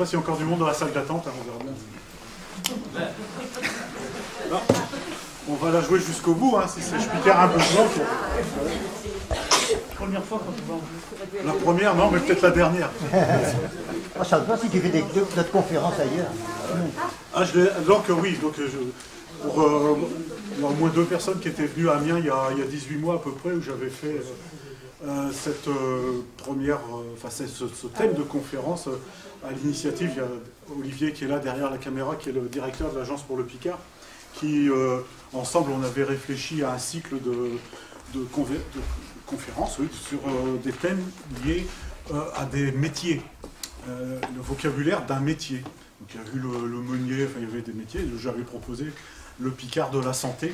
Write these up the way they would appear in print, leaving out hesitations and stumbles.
pas s'il y a encore du monde dans la salle d'attente, hein, on verra bien. Là, on va la jouer jusqu'au bout, hein, si c'est je piquère un peu blanc. Première fois quand tu vas en jeu. La première, non, mais peut-être la dernière. Ah, ça ne pas si tu fais d'autres conférences ailleurs. Ah, donc oui, donc, il y a au moins 2 personnes qui étaient venues à Amiens il y a 18 mois à peu près, où j'avais fait cette première, ce thème de conférence à l'initiative. Il y a Olivier qui est là derrière la caméra, qui est le directeur de l'Agence pour le Picard, qui, ensemble, on avait réfléchi à un cycle de conférences sur des thèmes liés à des métiers, le vocabulaire d'un métier. Donc, il y a eu le meunier, enfin il y avait des métiers. J'avais proposé le Picard de la santé,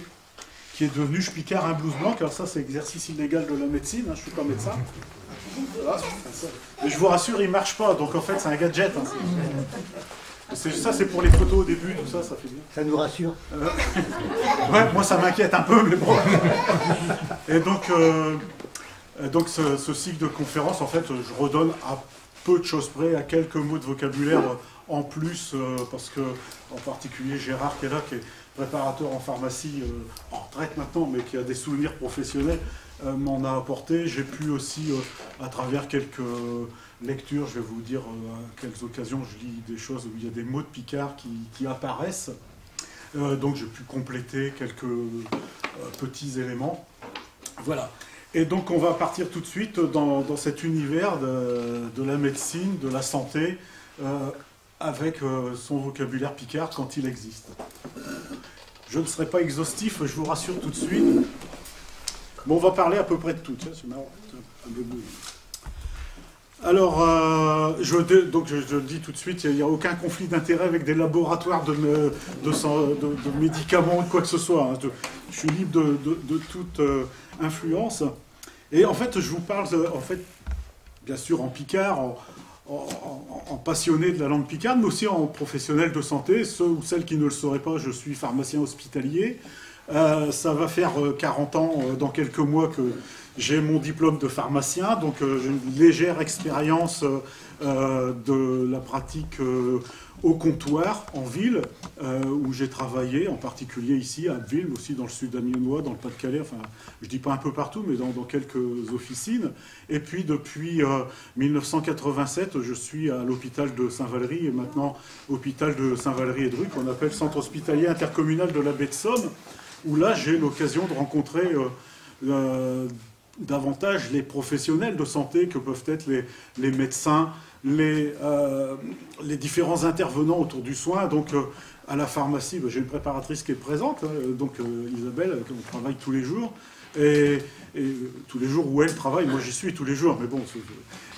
qui est devenu je Picard un blouse blanc. Alors ça, c'est exercice illégal de la médecine, hein, je ne suis pas médecin. Voilà, mais je vous rassure, il ne marche pas, donc en fait c'est un gadget. Hein, ça c'est pour les photos au début, tout ça, ça fait bien. Ça nous rassure. Ouais, moi ça m'inquiète un peu, mais bon. Et donc ce cycle de conférences, en fait, je redonne à peu de choses près, à quelques mots de vocabulaire en plus, parce que, en particulier, Gérard qui est là, qui est préparateur en pharmacie, en retraite maintenant, mais qui a des souvenirs professionnels, m'en a apporté. J'ai pu aussi, à travers quelques lectures, je vais vous dire, à quelques occasions, je lis des choses où il y a des mots de Picard qui apparaissent. Donc j'ai pu compléter quelques petits éléments. Voilà. Et donc on va partir tout de suite dans cet univers de la médecine, de la santé, avec son vocabulaire Picard quand il existe. Je ne serai pas exhaustif, je vous rassure tout de suite. Mais on va parler à peu près de tout. Tiens, c'est marrant. Alors, donc je le dis tout de suite, il n'y a aucun conflit d'intérêt avec des laboratoires de médicaments ou quoi que ce soit. Hein. Je suis libre de toute influence. Et en fait, je vous parle, bien sûr, en Picard, en passionné de la langue picarde, mais aussi en professionnel de santé. Ceux ou celles qui ne le sauraient pas, je suis pharmacien hospitalier. Ça va faire 40 ans, dans quelques mois, que j'ai mon diplôme de pharmacien, donc j'ai une légère expérience de la pratique au comptoir, en ville, où j'ai travaillé, en particulier ici, à Abbeville, mais aussi dans le sud amiénois, dans le Pas-de-Calais, enfin, je dis pas un peu partout, mais dans quelques officines. Et puis, depuis 1987, je suis à l'hôpital de Saint-Valery, et maintenant, hôpital de Saint-Valery et Druc, qu'on appelle Centre hospitalier intercommunal de la baie de Somme, où là, j'ai l'occasion de rencontrer davantage les professionnels de santé que peuvent être les médecins, les différents intervenants autour du soin. Donc, à la pharmacie, j'ai une préparatrice qui est présente, donc Isabelle, avec qui on travaille tous les jours. Et tous les jours où elle travaille, moi j'y suis tous les jours, mais bon.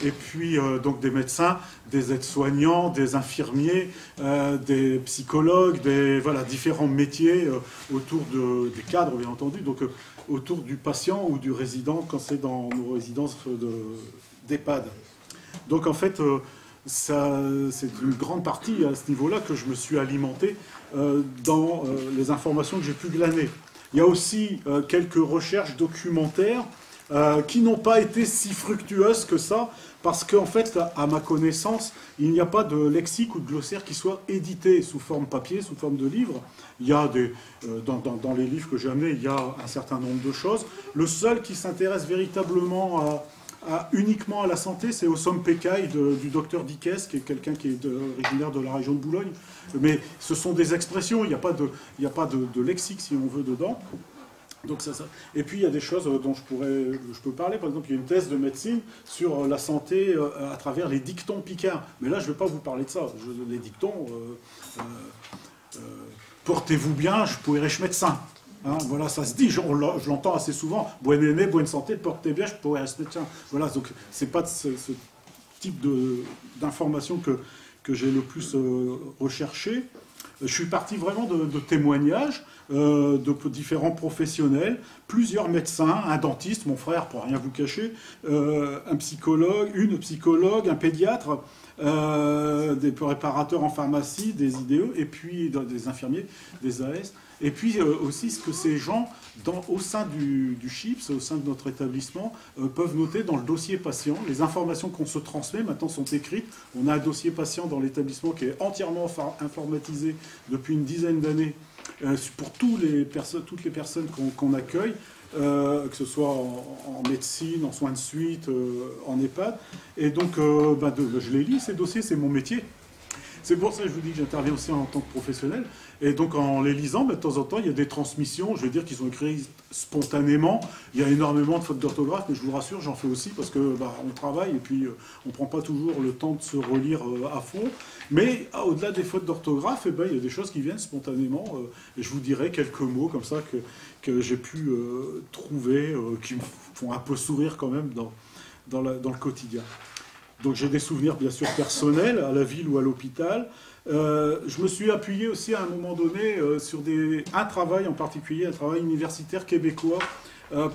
Et puis, donc des médecins, des aides-soignants, des infirmiers, des psychologues, voilà, différents métiers autour des cadres, bien entendu, donc autour du patient ou du résident quand c'est dans nos résidences d'EHPAD. Donc en fait, c'est une grande partie à ce niveau-là que je me suis alimenté dans les informations que j'ai pu glaner. Il y a aussi quelques recherches documentaires qui n'ont pas été si fructueuses que ça, parce qu'en fait, à ma connaissance, il n'y a pas de lexique ou de glossaire qui soit édité sous forme papier, sous forme de livre. Il y a dans les livres que j'ai amenés, il y a un certain nombre de choses. Le seul qui s'intéresse véritablement uniquement à la santé, c'est Au Somme Pécaille du docteur Dickès, qui est quelqu'un qui est originaire de la région de Boulogne. Mais ce sont des expressions, il n'y a pas de lexique, si on veut, dedans. Donc ça. Et puis il y a des choses dont je peux parler. Par exemple, il y a une thèse de médecine sur la santé à travers les dictons picards. Mais là, je ne vais pas vous parler de ça. Les dictons, portez-vous bien, je pourrais être médecin. Hein, voilà, ça se dit, je l'entends assez souvent. Bonne année, bonne santé, portez bien, je pourrais être médecin. Voilà, donc c'est pas ce type d'information que j'ai le plus recherché. Je suis parti vraiment de témoignages de différents professionnels, plusieurs médecins, un dentiste, mon frère, pour rien vous cacher, une psychologue, un pédiatre, des préparateurs en pharmacie, des IDE, et puis des infirmiers, des AS, et puis aussi ce que ces gens, au sein du CHIPS, au sein de notre établissement, peuvent noter dans le dossier patient. Les informations qu'on se transmet maintenant sont écrites. On a un dossier patient dans l'établissement qui est entièrement informatisé depuis une dizaine d'années pour toutes les personnes qu'on accueille. Que ce soit en médecine, en soins de suite, en EHPAD. Et donc, je les lis, ces dossiers, c'est mon métier. C'est pour ça que je vous dis que j'interviens aussi en tant que professionnel. Et donc, en les lisant, de temps en temps, il y a des transmissions, je veux dire, qui sont écrites spontanément. Il y a énormément de fautes d'orthographe, mais je vous rassure, j'en fais aussi parce que on travaille et puis on ne prend pas toujours le temps de se relire à fond. Mais au-delà des fautes d'orthographe, il y a des choses qui viennent spontanément. Et je vous dirai quelques mots comme ça que j'ai pu trouver, qui me font un peu sourire quand même dans le quotidien. Donc j'ai des souvenirs bien sûr personnels, à la ville ou à l'hôpital. Je me suis appuyé aussi à un moment donné sur un travail en particulier, un travail universitaire québécois,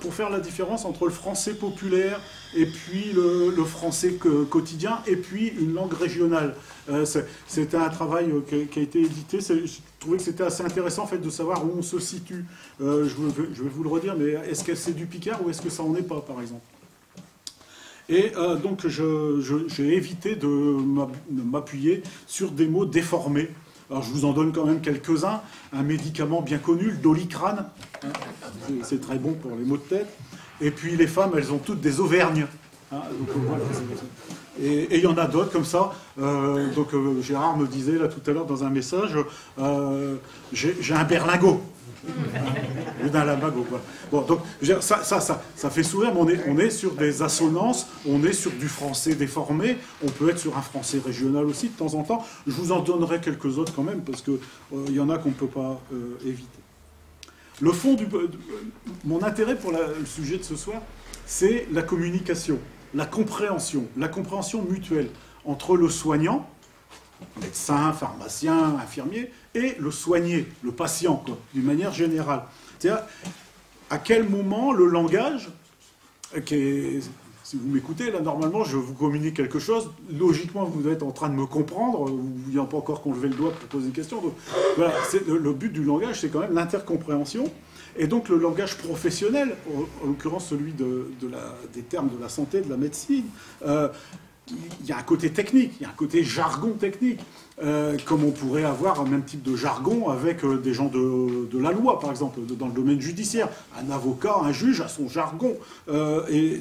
pour faire la différence entre le français populaire et puis le français quotidien et puis une langue régionale. C'était un travail qui a été édité. Je trouvais que c'était assez intéressant en fait, de savoir où on se situe. Je vais vous le redire, mais est-ce que c'est du Picard ou est-ce que ça n'en est pas, par exemple ? Et donc j'ai évité de m'appuyer sur des mots déformés. Alors je vous en donne quand même quelques-uns. Un médicament bien connu, le Doliprane. C'est très bon pour les maux de tête. Et puis les femmes, elles ont toutes des auvergnes. Donc, voilà, et il y en a d'autres comme ça. Gérard me disait là tout à l'heure dans un message, j'ai un berlingot. Ou d'un lambago, quoi. Bon, donc ça fait sourire, mais on est sur des assonances, on est sur du français déformé, on peut être sur un français régional aussi de temps en temps. Je vous en donnerai quelques autres quand même, parce qu'il y en a qu'on ne peut pas éviter. Le fond mon intérêt pour le sujet de ce soir, c'est la communication, la compréhension mutuelle entre le soignant, médecin, pharmacien, infirmier, et le soigné, le patient, d'une manière générale. C'est-à-dire, à quel moment le langage, si vous m'écoutez, là, normalement, je vous communique quelque chose, logiquement, vous êtes en train de me comprendre, il n'y a pas encore qu'on levait le doigt pour poser une question. Donc, voilà, le but du langage, c'est quand même l'intercompréhension. Et donc, le langage professionnel, en l'occurrence celui des termes de la santé, de la médecine, il y a un côté technique, il y a un côté jargon technique, comme on pourrait avoir un même type de jargon avec des gens de la loi, par exemple, dans le domaine judiciaire. Un avocat, un juge a son jargon. Et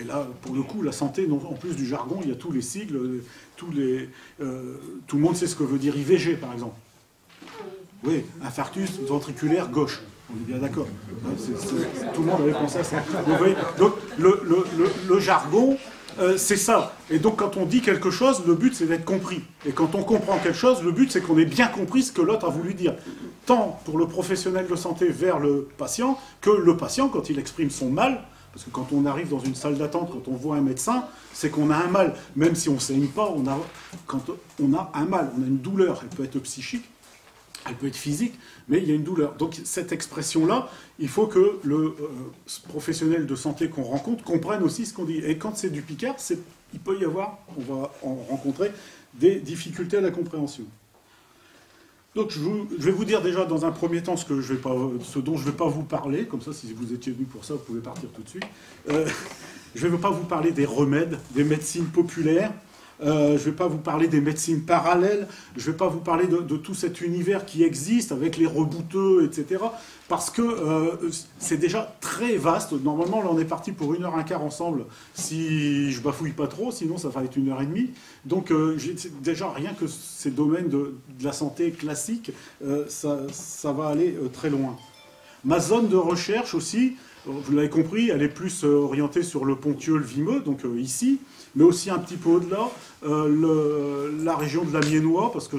là, pour le coup, la santé, en plus du jargon, il y a tous les sigles, tout le monde sait ce que veut dire IVG, par exemple. Oui, infarctus ventriculaire gauche. On est bien d'accord. Tout le monde avait pensé à ça. Vous voyez, donc, le jargon... c'est ça. Et donc, quand on dit quelque chose, le but, c'est d'être compris. Et quand on comprend quelque chose, le but, c'est qu'on ait bien compris ce que l'autre a voulu dire. Tant pour le professionnel de santé vers le patient, que le patient, quand il exprime son mal, parce que quand on arrive dans une salle d'attente, quand on voit un médecin, c'est qu'on a un mal. Même si on ne saigne pas, quand on a un mal, on a une douleur. Elle peut être psychique, elle peut être physique, mais il y a une douleur. Donc cette expression-là, il faut que le professionnel de santé qu'on rencontre comprenne aussi ce qu'on dit. Et quand c'est du Picard, il peut y avoir, on va en rencontrer, des difficultés à la compréhension. Donc je vais vous dire déjà dans un premier temps ce dont je ne vais pas vous parler, comme ça si vous étiez venu pour ça, vous pouvez partir tout de suite. Je ne vais pas vous parler des remèdes, des médecines populaires. Je ne vais pas vous parler des médecines parallèles, je ne vais pas vous parler de tout cet univers qui existe avec les rebouteux, etc. Parce que c'est déjà très vaste. Normalement, là, on est parti pour 1h15 ensemble, si je bafouille pas trop, sinon ça va être 1h30. Donc déjà, rien que ces domaines de la santé classique, ça va aller très loin. Ma zone de recherche aussi, vous l'avez compris, elle est plus orientée sur le Ponthieu, le Vimeux, donc ici, mais aussi un petit peu au-delà, la région de l'Amiénois, parce que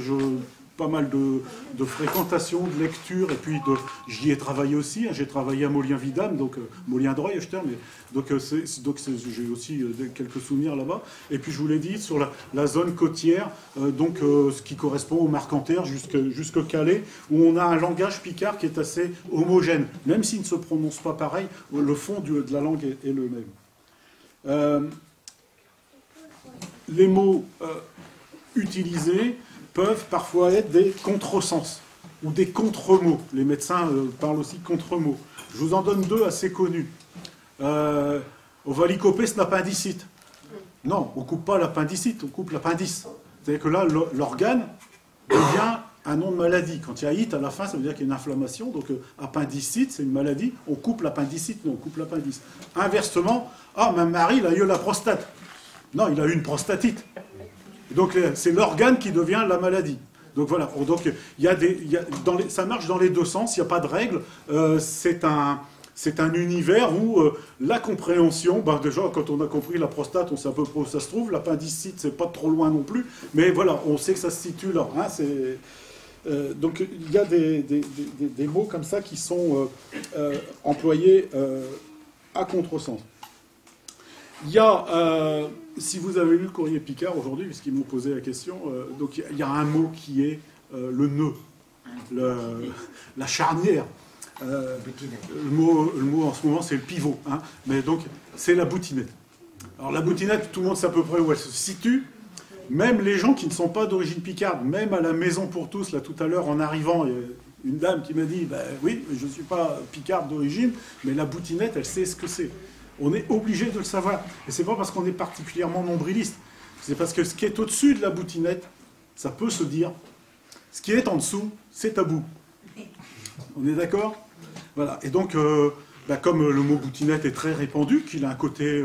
pas mal de fréquentation, de lecture, et puis j'y ai travaillé aussi. J'ai travaillé à Molien-Vidame, donc Molien-Droy, donc j'ai aussi quelques souvenirs là-bas. Et puis je vous l'ai dit, sur la zone côtière, ce qui correspond au Marcanterre jusque Calais, où on a un langage picard qui est assez homogène, même s'il ne se prononce pas pareil, le fond de la langue est le même. les mots utilisés peuvent parfois être des contresens ou des contre-mots. Les médecins parlent aussi de contre-mots. Je vous en donne deux assez connus. On va licoper cet appendicite. Non, on ne coupe pas l'appendicite, on coupe l'appendice. C'est-à-dire que là, l'organe devient un nom de maladie. Quand il y a it à la fin, ça veut dire qu'il y a une inflammation. Donc appendicite, c'est une maladie. On coupe l'appendicite, non, on coupe l'appendice. Inversement, ma mari, il a eu la prostate. Non, il a eu une prostatite. Donc c'est l'organe qui devient la maladie. Donc voilà. Donc ça marche dans les deux sens. Il n'y a pas de règle. C'est un univers où la compréhension, déjà quand on a compris la prostate, on sait à peu près où ça se trouve. L'appendicite, c'est pas trop loin non plus. Mais voilà, on sait que ça se situe là. Hein, donc il y a des mots comme ça qui sont employés à contresens. Il y a, si vous avez lu le courrier Picard aujourd'hui, puisqu'ils m'ont posé la question, donc il y a un mot qui est le nœud, la charnière. Le mot en ce moment c'est le pivot, hein, mais donc c'est la boutinette. Alors la boutinette, tout le monde sait à peu près où elle se situe. Même les gens qui ne sont pas d'origine picarde, même à la Maison pour tous, là tout à l'heure en arrivant, il y a une dame qui m'a dit oui, je ne suis pas picarde d'origine, mais la boutinette, elle sait ce que c'est. On est obligé de le savoir. Et c'est pas parce qu'on est particulièrement nombriliste. C'est parce que ce qui est au-dessus de la boutinette, ça peut se dire. Ce qui est en dessous, c'est tabou. On est d'accord ? Voilà. Et donc, comme le mot boutinette est très répandu, qu'il a un côté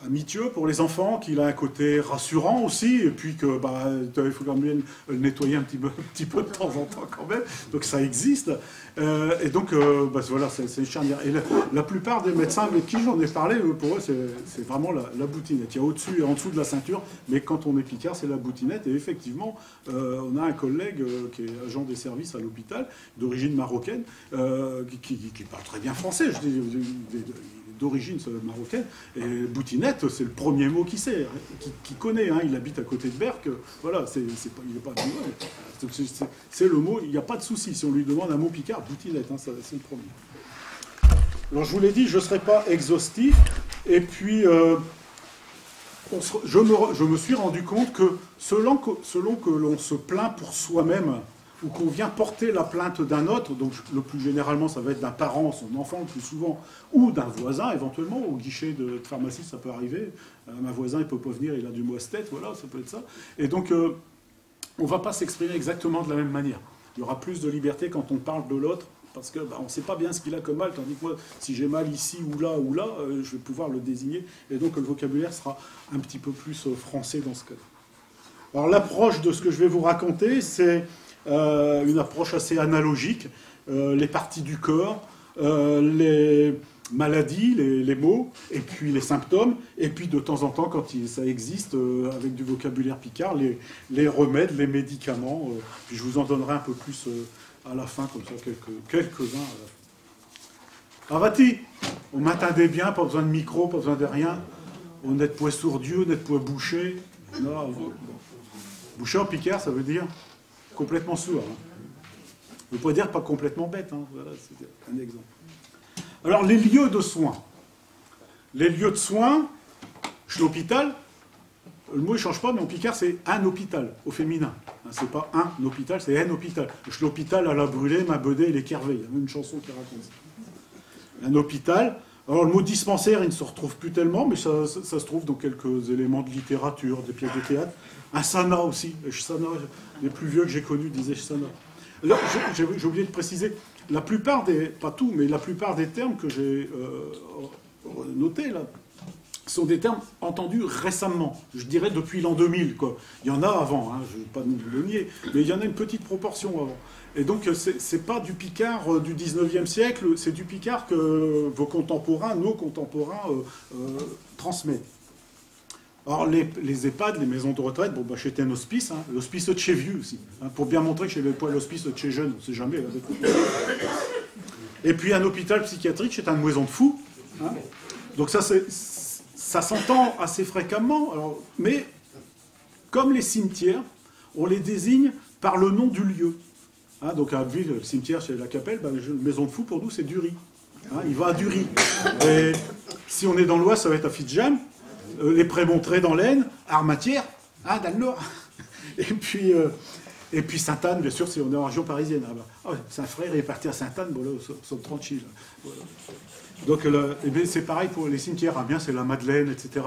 amitieux pour les enfants, qu'il a un côté rassurant aussi, et puis que il faut quand même le nettoyer un petit peu de temps en temps quand même, donc ça existe. Et donc voilà, c'est une charnière. Et la plupart des médecins avec qui j'en ai parlé, pour eux, c'est vraiment la boutinette. Il y a au-dessus et en dessous de la ceinture, mais quand on est picard, c'est la boutinette. Et effectivement, on a un collègue qui est agent des services à l'hôpital, d'origine marocaine, qui parle très bien français, je dis, d'origine marocaine, et boutinette, c'est le premier mot qu'il sait, qu'il connaît, hein, il habite à côté de Berck, voilà, il n'est pas c'est le mot, il n'y a pas de souci, si on lui demande un mot picard, boutinette, hein, c'est le premier. Alors je vous l'ai dit, je ne serai pas exhaustif, et puis je me suis rendu compte que selon que l'on se plaint pour soi-même, ou qu'on vient porter la plainte d'un autre, donc le plus généralement ça va être d'un parent, son enfant le plus souvent, ou d'un voisin éventuellement, au guichet de pharmacie ça peut arriver, ma voisin il peut pas venir, il a du mousse-tête, voilà, ça peut être ça. Et donc on ne va pas s'exprimer exactement de la même manière. Il y aura plus de liberté quand on parle de l'autre, parce qu'on ne sait pas bien ce qu'il a comme mal, tandis que moi, si j'ai mal ici ou là, je vais pouvoir le désigner, et donc le vocabulaire sera un petit peu plus français dans ce cas-là. Alors l'approche de ce que je vais vous raconter, c'est une approche assez analogique, les parties du corps, les maladies, les maux, et puis les symptômes, et puis de temps en temps, quand ça existe, avec du vocabulaire picard, les remèdes, les médicaments, puis je vous en donnerai un peu plus à la fin, comme ça, quelques-uns à la fin. Avati, on m'attendait bien, pas besoin de micro, pas besoin de rien, on n'est point sourdieux, on n'est point bouché, non, bouché en picard, ça veut dire complètement sourd. Hein. Vous pouvez dire pas complètement bête. Hein. Voilà, c'est un exemple. Alors, les lieux de soins. Les lieux de soins, chez l'hôpital, le mot ne change pas, mais en picard, c'est un hôpital, au féminin. Hein, c'est pas un hôpital, c'est un hôpital. Chez l'hôpital, à la brûlée, ma bedée, il est kervé. Il y a même une chanson qui raconte ça. Un hôpital. Alors, le mot dispensaire, il ne se retrouve plus tellement, mais ça se trouve dans quelques éléments de littérature, des pièces de théâtre. Un sana aussi. Sana, les plus vieux que j'ai connus disaient sana. Alors, j'ai oublié de préciser, la plupart des, pas tout, mais la plupart des termes que j'ai notés là, sont des termes entendus récemment. Je dirais depuis l'an 2000, quoi. Il y en a avant, hein, je ne vais pas nous le nier, mais il y en a une petite proportion avant. Et donc, c'est pas du picard du 19e siècle, c'est du picard que vos contemporains, nos contemporains, transmettent. Alors, les EHPAD, les maisons de retraite, bon, j'étais un hospice, hein, l'hospice de chez vieux aussi, hein, pour bien montrer que je n'avais pas l'hospice de chez jeune, on ne sait jamais. Hein, et puis, un hôpital psychiatrique, c'est une maison de fous. Hein. Donc, ça s'entend assez fréquemment, alors, mais comme les cimetières, on les désigne par le nom du lieu. Hein, donc, à Abbeville, le cimetière, c'est la Capelle, la maison de fous, pour nous, c'est Dury. Hein, il va à Dury. Et si on est dans l'Ouest, ça va être à Fitjam. les prémontrés dans l'Aisne, Armatières, hein, dans le Nord. Et puis Sainte-Anne, bien sûr, si on est en région parisienne. Ah bah, oh, Saint-Frère est parti à Sainte-Anne, bon là, sont tranquilles. Voilà. Donc c'est pareil pour les cimetières. Amiens, c'est la Madeleine, etc.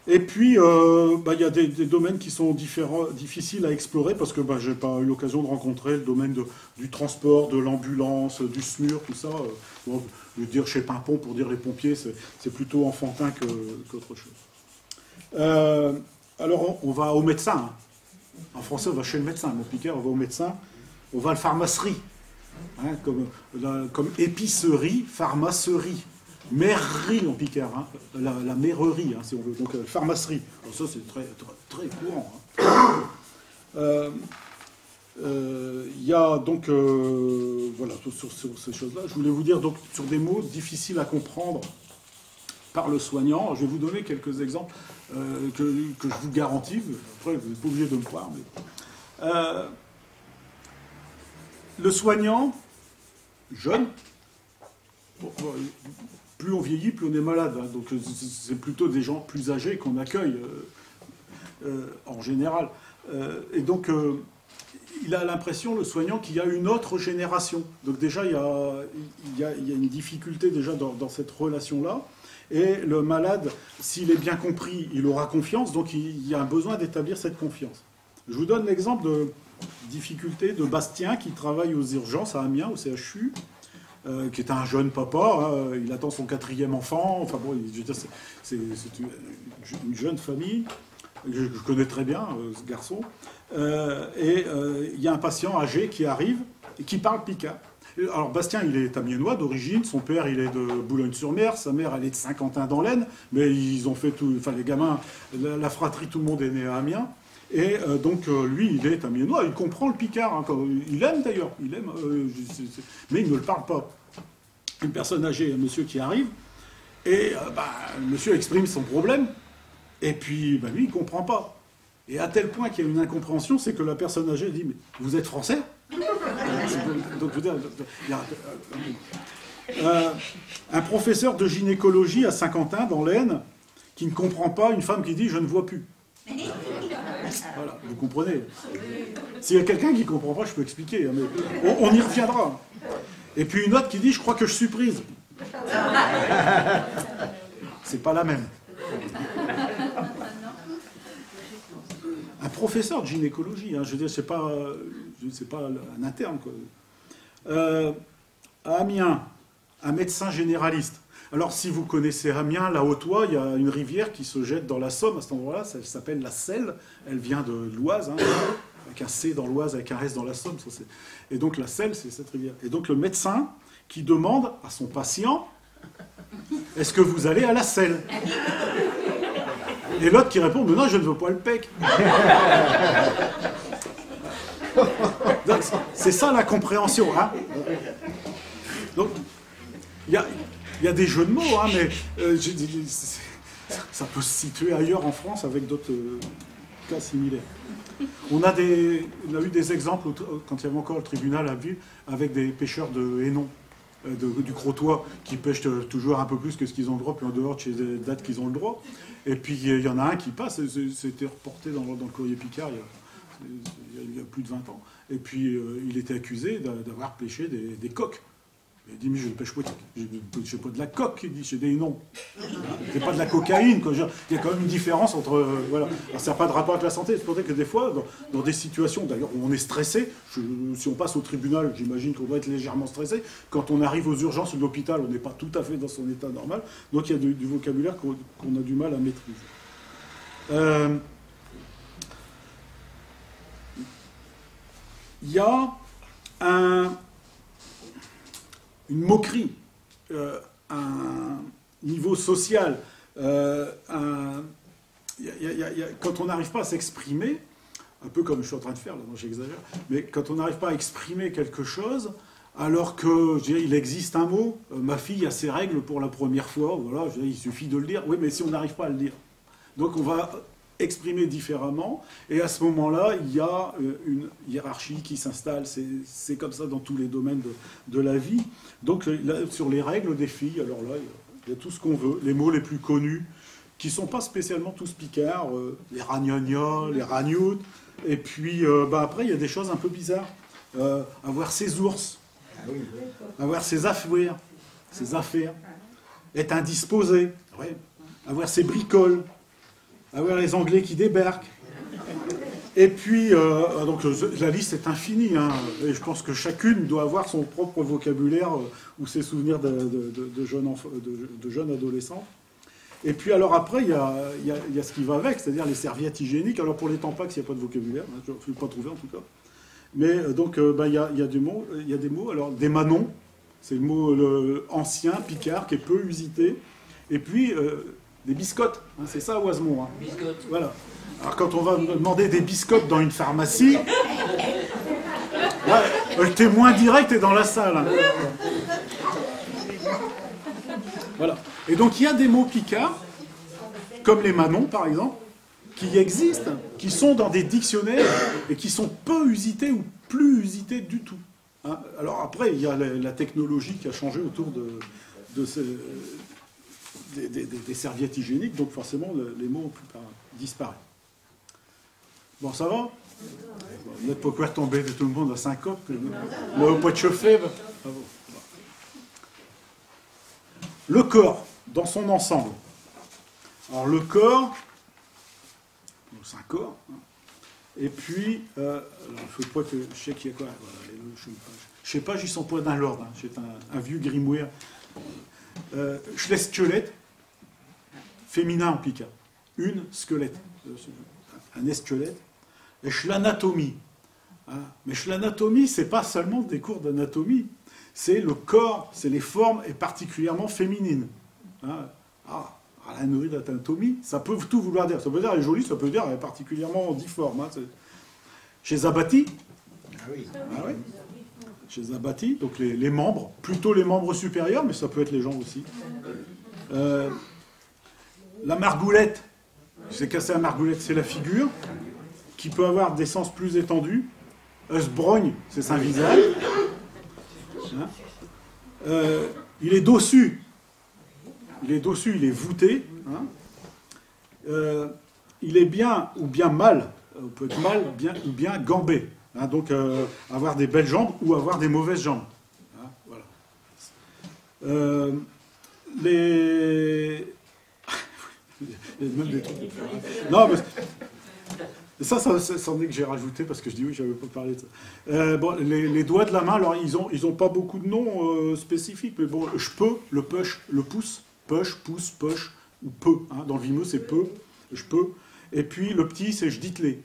Et puis, il y a des domaines qui sont difficiles à explorer parce que je n'ai pas eu l'occasion de rencontrer le domaine du transport, de l'ambulance, du SMUR, tout ça. Bon, je veux dire chez Pimpon, pour dire les pompiers, c'est plutôt enfantin qu'autre chose. Alors, on va au médecin. Hein. En français, on va chez le médecin. Mon Picard, on va au médecin. On va à la pharmacerie. Hein, comme épicerie, pharmacerie. Mairerie en Picard, hein, la mairerie, hein, si on veut, donc pharmacerie. Alors ça, c'est très, très, très courant. Hein. Y a donc, voilà, sur ces choses-là, je voulais vous dire, donc, sur des mots difficiles à comprendre par le soignant, je vais vous donner quelques exemples que je vous garantis. Après, vous n'êtes pas obligé de me croire. Mais, le soignant, jeune, plus on vieillit, plus on est malade. Hein. Donc c'est plutôt des gens plus âgés qu'on accueille en général. Et donc il a l'impression, le soignant, qu'il y a une autre génération. Donc déjà il y a une difficulté déjà dans cette relation-là. Et le malade, s'il est bien compris, il aura confiance. Donc il y a un besoin d'établir cette confiance. Je vous donne l'exemple de difficulté de Bastien qui travaille aux urgences à Amiens, au CHU. Qui est un jeune papa, hein, il attend son 4e enfant, enfin bon, je veux dire, c'est une jeune famille, je connais très bien ce garçon, et il y a un patient âgé qui arrive et qui parle picard. Alors Bastien, il est amiénois d'origine, son père il est de Boulogne-sur-Mer, sa mère elle est de Saint-Quentin dans l'Aisne, mais ils ont fait tout, enfin les gamins, la fratrie, tout le monde est né à Amiens. Et donc, lui, il est amiénois, il comprend le picard. Hein, il aime d'ailleurs, mais il ne le parle pas. Une personne âgée, un monsieur qui arrive, et le monsieur exprime son problème, et puis lui, il ne comprend pas. Et à tel point qu'il y a une incompréhension, c'est que la personne âgée dit « Mais vous êtes français ?» Donc, je veux dire, un professeur de gynécologie à Saint-Quentin, dans l'Aisne, qui ne comprend pas une femme qui dit « Je ne vois plus ». Voilà, vous comprenez. S'il y a quelqu'un qui ne comprend pas, je peux expliquer, hein, mais on y reviendra. Et puis une autre qui dit « Je crois que je suis prise ». C'est pas la même. Un professeur de gynécologie, hein, je veux dire, c'est pas un interne, quoi. À Amiens, un médecin généraliste. Alors, si vous connaissez Amiens, la Haute-Oie, il y a une rivière qui se jette dans la Somme à cet endroit-là, ça s'appelle la Selle, elle vient de l'Oise, hein, avec un C dans l'Oise, avec un S dans la Somme. Ça, et donc la Selle, c'est cette rivière. Et donc le médecin qui demande à son patient, est-ce que vous allez à la Selle? Et l'autre qui répond, mais non, je ne veux pas le PEC. C'est ça la compréhension. Hein. Donc, il y a des jeux de mots, hein, mais ça peut se situer ailleurs en France avec d'autres cas similaires. On a eu des exemples quand il y avait encore le tribunal à Ville avec des pêcheurs de haineaux, du Crotoy, qui pêchent toujours un peu plus que ce qu'ils ont le droit, puis en dehors de chez les dates qu'ils ont le droit. Et puis il y en a un qui passe, c'était reporté dans le courrier Picard il y a plus de 20 ans. Et puis il était accusé d'avoir pêché des coques. Il dit, mais je ne pêche pas de la coque, il dit, c'est des noms. C'est pas de la cocaïne, quoi. Il y a quand même une différence entre... voilà. Alors, ça n'a pas de rapport avec la santé. C'est pour ça que des fois, dans des situations, d'ailleurs, où on est stressé, si on passe au tribunal, j'imagine qu'on doit être légèrement stressé. Quand on arrive aux urgences ou à l'hôpital, on n'est pas tout à fait dans son état normal. Donc il y a du vocabulaire qu'on a du mal à maîtriser. Il y a une moquerie, un niveau social, quand on n'arrive pas à s'exprimer, un peu comme je suis en train de faire, là, non, j'exagère, mais quand on n'arrive pas à exprimer quelque chose, alors que, je dirais, il existe un mot, ma fille a ses règles pour la première fois, voilà, je dirais, il suffit de le dire, oui, mais si on n'arrive pas à le dire. Donc on va exprimer différemment, et à ce moment-là, il y a une hiérarchie qui s'installe, c'est comme ça dans tous les domaines de la vie. Donc là, sur les règles des filles, alors là, il y a tout ce qu'on veut. Les mots les plus connus, qui ne sont pas spécialement tous picards, les ragnagnas, les ragnoutes. Et puis, après, il y a des choses un peu bizarres. Avoir ses ours, avoir ses affaires, être indisposé, ouais. Avoir ses bricoles, avoir les Anglais qui débarquent. Et puis, donc la liste est infinie, hein, et je pense que chacune doit avoir son propre vocabulaire ou ses souvenirs de jeunes adolescents. Et puis alors après, il y a ce qui va avec, c'est-à-dire les serviettes hygiéniques. Alors pour les tampax, il n'y a pas de vocabulaire, hein, je ne l'ai pas trouvé en tout cas. Mais donc il y a des mots, alors des manons, c'est le mot ancien, picard, qui est peu usité. Et puis des biscottes, hein, c'est ça Oisemont. Hein. Biscottes. Voilà. Alors quand on va me demander des biscottes dans une pharmacie, le témoin direct est dans la salle. Hein. Voilà. Et donc il y a des mots picards, comme les manons par exemple, qui existent, qui sont dans des dictionnaires et qui sont peu usités ou plus usités du tout. Hein. Alors après, il y a la technologie qui a changé autour des serviettes hygiéniques, donc forcément les mots ont disparu. Bon, ça va? Vous n'êtes pas quoi tomber de tout le monde à syncope? Moi, pas de chauffer. Le corps, dans son ensemble. Alors, le corps, c'est un corps. Hein. Et puis, alors, il faut pas que je sais qu'il y a quoi. Voilà, je sais pas, j'y sens pas d'un lord. Hein. C'est un vieux grimoire. Squelette, féminin en picard. Une squelette. Un esquelette. Et l'anatomie. Hein. Mais l'anatomie, c'est pas seulement des cours d'anatomie. C'est le corps, c'est les formes, et particulièrement féminines. Hein. La nourriture d'anatomie, ça peut tout vouloir dire. Ça peut dire elle est jolie, ça peut dire elle est particulièrement difforme. Hein. Chez Zabati, oui. Chez Zabati, donc les membres, plutôt les membres supérieurs, mais ça peut être les jambes aussi. La margoulette, c'est cassé la margoulette, c'est la figure, qui peut avoir des sens plus étendus. Brogne, c'est un visage. Hein. Il est dossu. Il est dossu, il est voûté. Hein. Il est bien ou bien mal, peut être mal bien, ou bien gambé. Hein, donc avoir des belles jambes ou avoir des mauvaises jambes. Hein, voilà. Il y a même des trucs. Non, mais ça c'en est que j'ai rajouté parce que je dis oui, j'avais pas parlé de ça. Bon, les doigts de la main, alors ils ont pas beaucoup de noms spécifiques, mais bon, je peux, le push, le pouce, push, pouce, push, ou peu. Hein, dans le Vimeo, c'est peu, je peux. Et puis le petit, c'est je dites-les,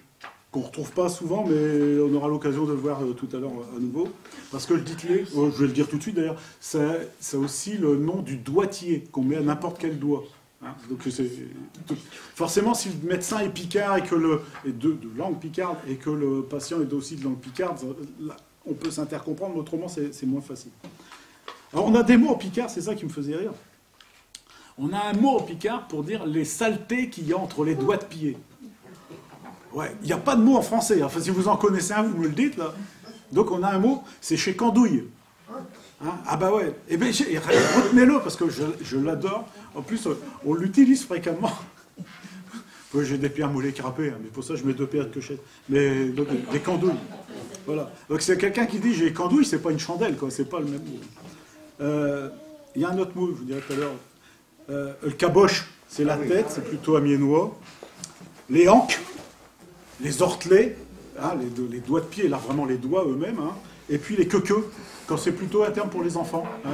qu'on retrouve pas souvent, mais on aura l'occasion de le voir tout à l'heure à nouveau. Parce que le dites-les, je vais le dire tout de suite d'ailleurs, c'est aussi le nom du doigtier qu'on met à n'importe quel doigt. Hein, donc forcément, si le médecin est picard et que de langue picarde et que le patient est aussi de langue picarde, là, on peut s'intercomprendre, mais autrement c'est moins facile. Alors on a des mots en picard, c'est ça qui me faisait rire. On a un mot en picard pour dire les saletés qu'il y a entre les doigts de pied. Ouais, il n'y a pas de mot en français. Enfin, si vous en connaissez un, vous me le dites là. Donc on a un mot, c'est chez Candouille. Hein, ah bah ouais. Eh bien, retenez-le parce que je l'adore. En plus, on l'utilise fréquemment. J'ai des pierres moulées crapées, hein, mais pour ça, je mets 2 paires de quechettes. Mais donc, des candouilles. Voilà. Donc c'est quelqu'un qui dit j'ai candouille, c'est pas une chandelle, quoi. C'est pas le même mot. Il y a un autre mot, je vous dirai tout à l'heure. Le caboche, c'est la tête, c'est plutôt amiénois. Les hanques, les ortelets, hein, les doigts de pied, là vraiment les doigts eux-mêmes. Hein. Et puis les quequeux, quand c'est plutôt un terme pour les enfants. Hein,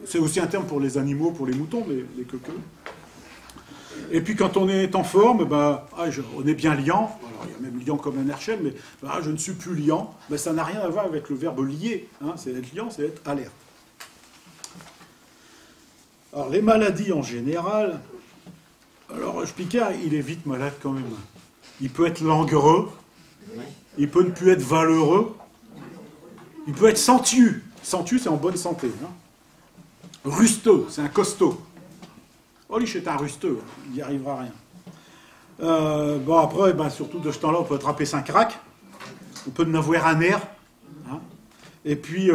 c'est aussi un terme pour les animaux, pour les moutons, mais les quequeux. Et puis quand on est en forme, on est bien liant. Alors il y a même liant comme un herschel, mais je ne suis plus liant. Mais ça n'a rien à voir avec le verbe lier. Hein, c'est être liant, c'est être alerte. Alors les maladies en général, alors Picard, il est vite malade quand même. Il peut être languereux, il peut ne plus être valeureux, il peut être sentu. Sentu, c'est en bonne santé. Hein. Rusteux, c'est un costaud. Oh, lui, c'est un rusteux, il n'y arrivera rien. Après, surtout de ce temps-là, on peut attraper 5 craques, on peut en avoir un air. Hein. Et puis,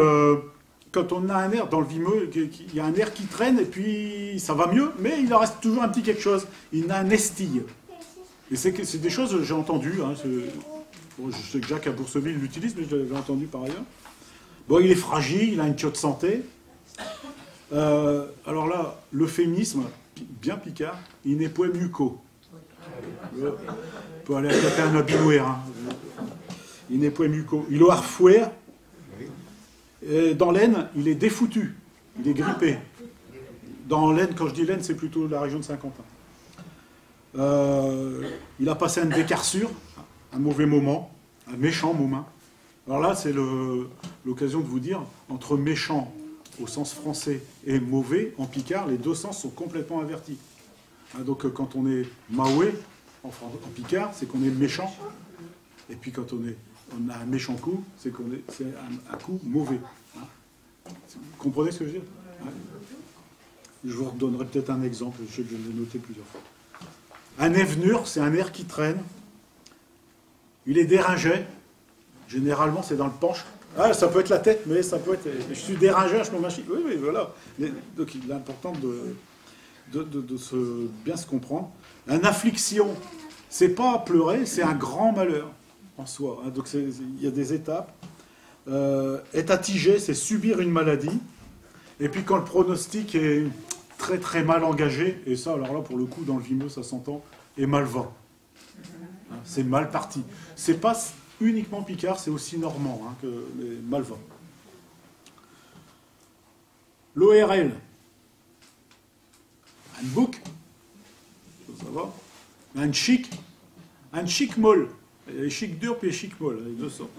quand on a un nerf dans le vimeux, il y a un nerf qui traîne et puis ça va mieux, mais il en reste toujours un petit quelque chose. Il a un estille. Et c'est des choses que j'ai entendues. Hein, bon, je sais que Jacques à Bourseville l'utilise, mais je l'avais entendu par ailleurs. Bon, il est fragile, il a une queue de santé. Alors là, l'euphémisme, bien picard, il n'est point muco. On peut aller attaquer un abinouer. Hein. Il n'est point muco. Il est harfouer. Dans l'Aisne, il est défoutu. Il est grippé. Dans l'Aisne, quand je dis l'Aisne, c'est plutôt la région de Saint-Quentin. Il a passé une décarsure, un mauvais moment, un méchant moment. Alors là, c'est l'occasion de vous dire, entre méchant au sens français et mauvais, en picard, les deux sens sont complètement invertis. Donc quand on est maoué, en picard, c'est qu'on est méchant. Et puis quand on a un méchant coup, c'est un coup mauvais. Vous comprenez ce que je veux dire? Je vous redonnerai peut-être un exemple, je vais le noter plusieurs fois. Un évenure, c'est un air qui traîne. Il est déringé. Généralement, c'est dans le penche. Ah, ça peut être la tête, mais ça peut être... Je suis déringé, je me machine. Oui, oui, voilà. Donc, il est important de bien se comprendre. Une affliction, c'est pas pleurer, c'est un grand malheur en soi. Donc, il y a des étapes. Être attigé, c'est subir une maladie. Et puis, quand le pronostic est très, très mal engagé, et ça, alors là, pour le coup, dans le vimeux, ça s'entend, et mal va. C'est mal parti. C'est pas uniquement picard, c'est aussi normand que les mal va. L'ORL. Un bouc, ça va. Un chic molle. Il y a les chic durs puis les chic molles, les deux sortes.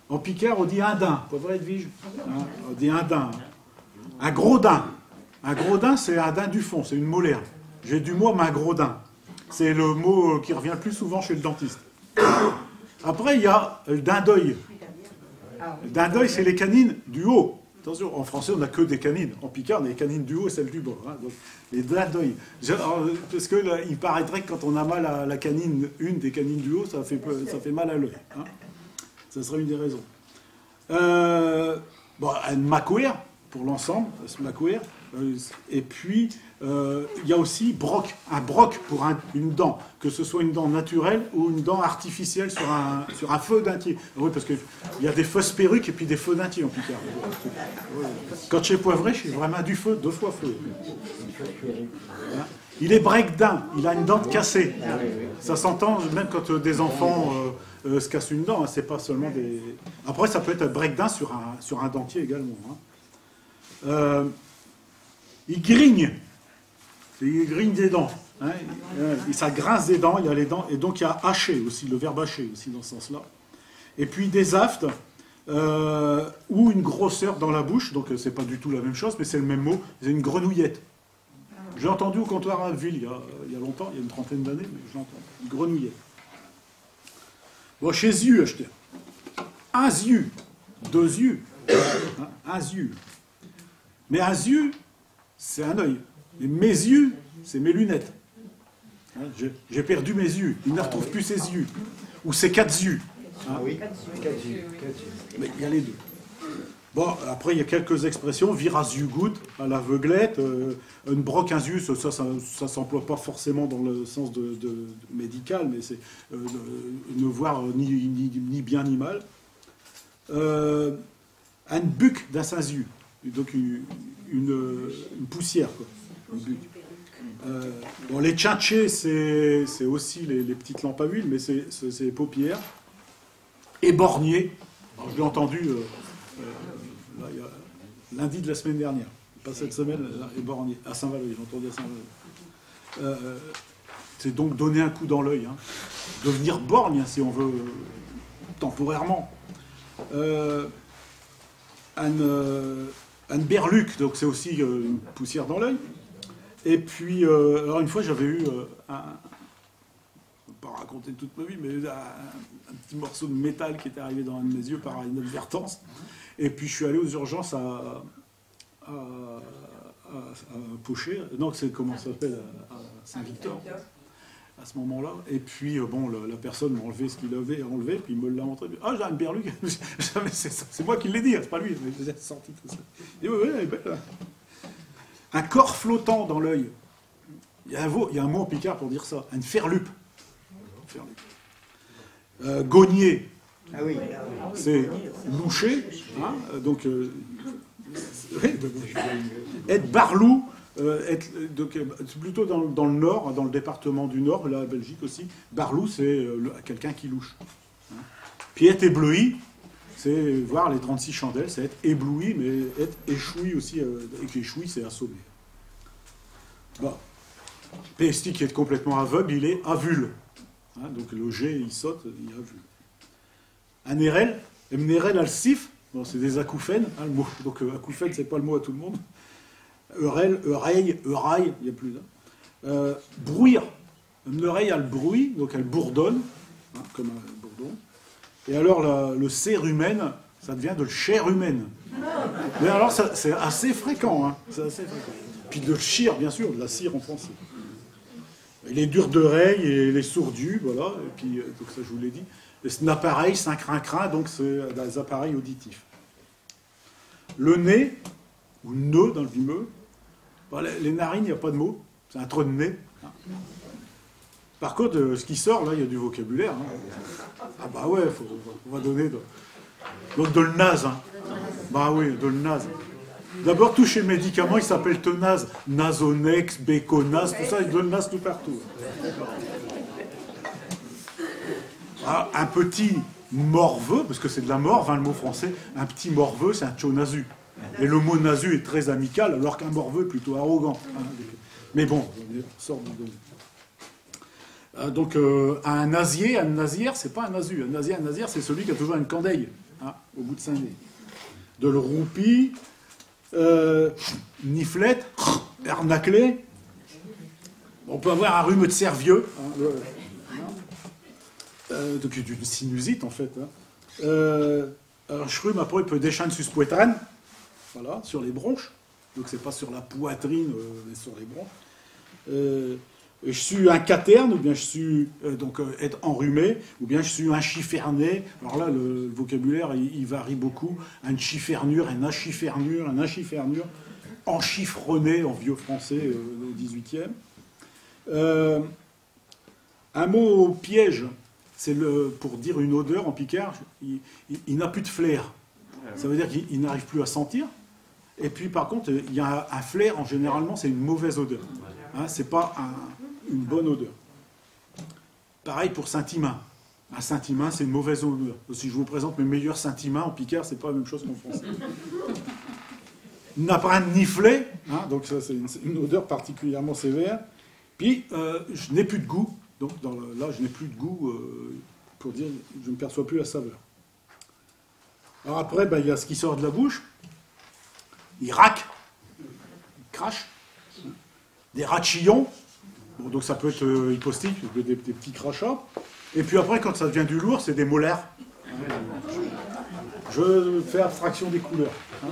En picard, on dit un daim, pas vrai, Edwige? On dit un daim. Un gros daim. Un gros daim, c'est un daim du fond, c'est une molaire. J'ai du mot, mais un gros daim. C'est le mot qui revient le plus souvent chez le dentiste. Après, il y a le dindeuil. Le dindeuil, c'est les canines du haut. Attention, en français, on n'a que des canines. En picard, on a les canines du haut et celles du bas. Donc, les dindeuils. Parce que là, il paraîtrait que quand on a mal à la canine, une des canines du haut, ça fait mal à l'œil. Ça serait une des raisons. Un macouer, pour l'ensemble, ce macouer. Et puis, il y a aussi un broc pour une dent, que ce soit une dent naturelle ou une dent artificielle sur un feu d'intier. Oui, parce qu'il y a des fausses perruques et puis des feux d'intier en picard. Quand chez Poivré, c'est vraiment du feu, 2 fois feu. Il est break-d'un, il a une dent cassée. Ça s'entend même quand des enfants se cassent une dent, c'est pas seulement des... Après, ça peut être un break-d'un sur un dentier également. Il grigne. Il grigne des dents. Ça grince des dents, il y a les dents. Et donc il y a hacher aussi, le verbe hacher aussi dans ce sens-là. Et puis des aftes, ou une grosseur dans la bouche. Donc c'est pas du tout la même chose, mais c'est le même mot. C'est une grenouillette. J'ai entendu au comptoir à Ville il y a longtemps, il y a une trentaine d'années, mais je l'entends. Une grenouillette. Bon, chez yeux, acheter. Un yeux. 2 yeux. Un yeux. Mais un yeux, c'est un œil. Et mes yeux, c'est mes lunettes. J'ai perdu mes yeux. Il ne retrouve plus ses yeux. Ou ses 4 yeux. Oui, 4 yeux. Mais il y a les deux. Bon, après, il y a quelques expressions. Viras yeux goutte, à l'aveuglette. Une broc un yeux, ça s'emploie pas forcément dans le sens de médical, mais c'est ne voir ni bien ni mal. Un buc d'un yeux. Donc une poussière, quoi. Les tchatchés, c'est aussi les petites lampes à huile, mais c'est les paupières. Éborgné, je l'ai entendu lundi de la semaine dernière, pas cette semaine, éborgné, à Saint-Valois, j'ai entendu à Saint-Valois. C'est donc donner un coup dans l'œil, devenir borgne, si on veut, temporairement. Un berluc, donc c'est aussi une poussière dans l'œil. Et puis, alors une fois, j'avais eu je ne vais pas raconter toute ma vie, mais un petit morceau de métal qui était arrivé dans un de mes yeux par inadvertance. Et puis, je suis allé aux urgences à Pocher. Non, c'est comment ça s'appelle, à Saint-Victor. à ce moment-là. Et puis, bon, la personne m'a enlevé ce qu'il avait enlevé, puis il me l'a montré. Ah, j'ai un berluc. C'est moi qui l'ai dit, c'est pas lui. J'ai sorti tout ça. Et oui, elle est belle. Hein. Un corps flottant dans l'œil. Il y a un mot en picard pour dire ça. Une ferlupe. Gogner. Ah oui. C'est loucher. Hein, donc, être barlou. Plutôt dans le nord, dans le département du nord, la Belgique aussi. Barlou, c'est quelqu'un qui louche. Hein. Puis être ébloui, c'est voir les 36 chandelles, c'est être ébloui, mais être échoui aussi. Et échoui, c'est assommé. Bon. Pesti qui est complètement aveugle, il est avule. Hein, donc le G, il saute, il est avule. Un érel, Mnerel al-Sif, bon, c'est des acouphènes, hein, le mot. Donc acouphène, c'est pas le mot à tout le monde. Eurel, Eureil, Eurail, il n'y a plus là. Bruire. L'oreille a le bruit, donc elle bourdonne, hein, comme un bourdon. Et alors le cérumen, ça devient de chair humaine. Mais alors c'est assez fréquent, hein, c'est assez fréquent. Puis de cire, bien sûr, de la cire en français. Et les durs d'oreille et les sourdus, voilà, et puis donc ça je vous l'ai dit. Et c'est un appareil, c'est un crin-crin, donc c'est des appareils auditifs. Le nez, ou nœud dans le vimeux. Bon, les narines, il n'y a pas de mot. C'est un trou de nez. Par contre, ce qui sort, là, il y a du vocabulaire. Hein. Ah bah ouais, on va donner... Donc de le naze. Hein. Bah oui, de le naze. D'abord, tout chez le médicament, il s'appelle Tenaz. Nasonex, Béconaz, tout ça, il donne naze tout partout. Ah, un petit morveux, parce que c'est de la morve, hein, le mot français, un petit morveux, c'est un tchonazu. Et le mot nazu est très amical, alors qu'un morveux est plutôt arrogant. Hein. Mais bon, on sort du domaine. Donc, un nazier, un nazière, c'est pas un nazu. Un nazière, c'est celui qui a toujours une candeille, hein, au bout de 5 nez. De le roupi, niflette, ernaclé. On peut avoir un rhume de cervieux, donc d'une sinusite, en fait. Hein. Un rhume, après, il peut déchaîner sus poitrine. Voilà, sur les bronches. Donc c'est pas sur la poitrine, mais sur les bronches. Je suis un caterne, ou bien je suis être enrhumé, ou bien je suis un chifferné. Alors là, le vocabulaire, il varie beaucoup. Un chiffernure, un achifernure, un achifernure, enchiffronné en vieux français au XVIIIe. Un mot piège, c'est pour dire une odeur en picard, il n'a plus de flair. Ça veut dire qu'il n'arrive plus à sentir. Et puis, par contre, il y a un flair, généralement, c'est une mauvaise odeur. Hein, c'est pas une bonne odeur. Pareil pour Saint-Imin. Un Saint-Imin, c'est une mauvaise odeur. Si je vous présente mes meilleurs Saint-Imin en picard, c'est pas la même chose qu'en français. Il n'a pas un niflet, hein, donc ça, c'est une odeur particulièrement sévère. Puis, je n'ai plus de goût. Donc, là, je n'ai plus de goût pour dire je ne perçois plus la saveur. Alors après, il y a ce qui sort de la bouche. Il raque, il crache, des rachillons, bon, donc ça peut être hypostique, des petits crachats. Et puis après, quand ça devient du lourd, c'est des molaires. Je fais abstraction des couleurs. Hein.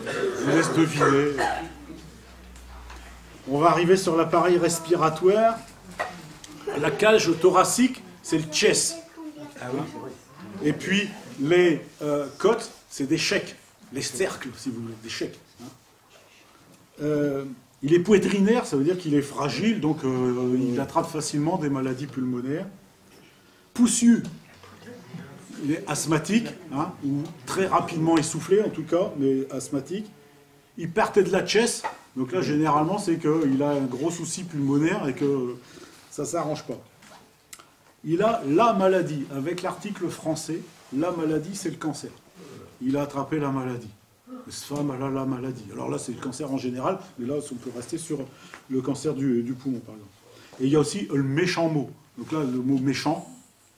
Je vous laisse deviner. On va arriver sur l'appareil respiratoire. La cage thoracique, c'est le chest. Et puis, les côtes, c'est des chèques. Les cercles, si vous voulez, des chèques. Hein. Il est poitrinaire, ça veut dire qu'il est fragile, donc il attrape facilement des maladies pulmonaires. Poussieux, il est asthmatique, hein, ou très rapidement essoufflé en tout cas, mais asthmatique. Il partait de la chest, donc là généralement c'est qu'il a un gros souci pulmonaire et que ça ne s'arrange pas. Il a la maladie, avec l'article français, la maladie c'est le cancer. Il a attrapé la maladie. Cette femme, elle a la maladie. Alors là, c'est le cancer en général, mais là, on peut rester sur le cancer du poumon, par exemple. Et il y a aussi le méchant mot. Donc là, le mot méchant,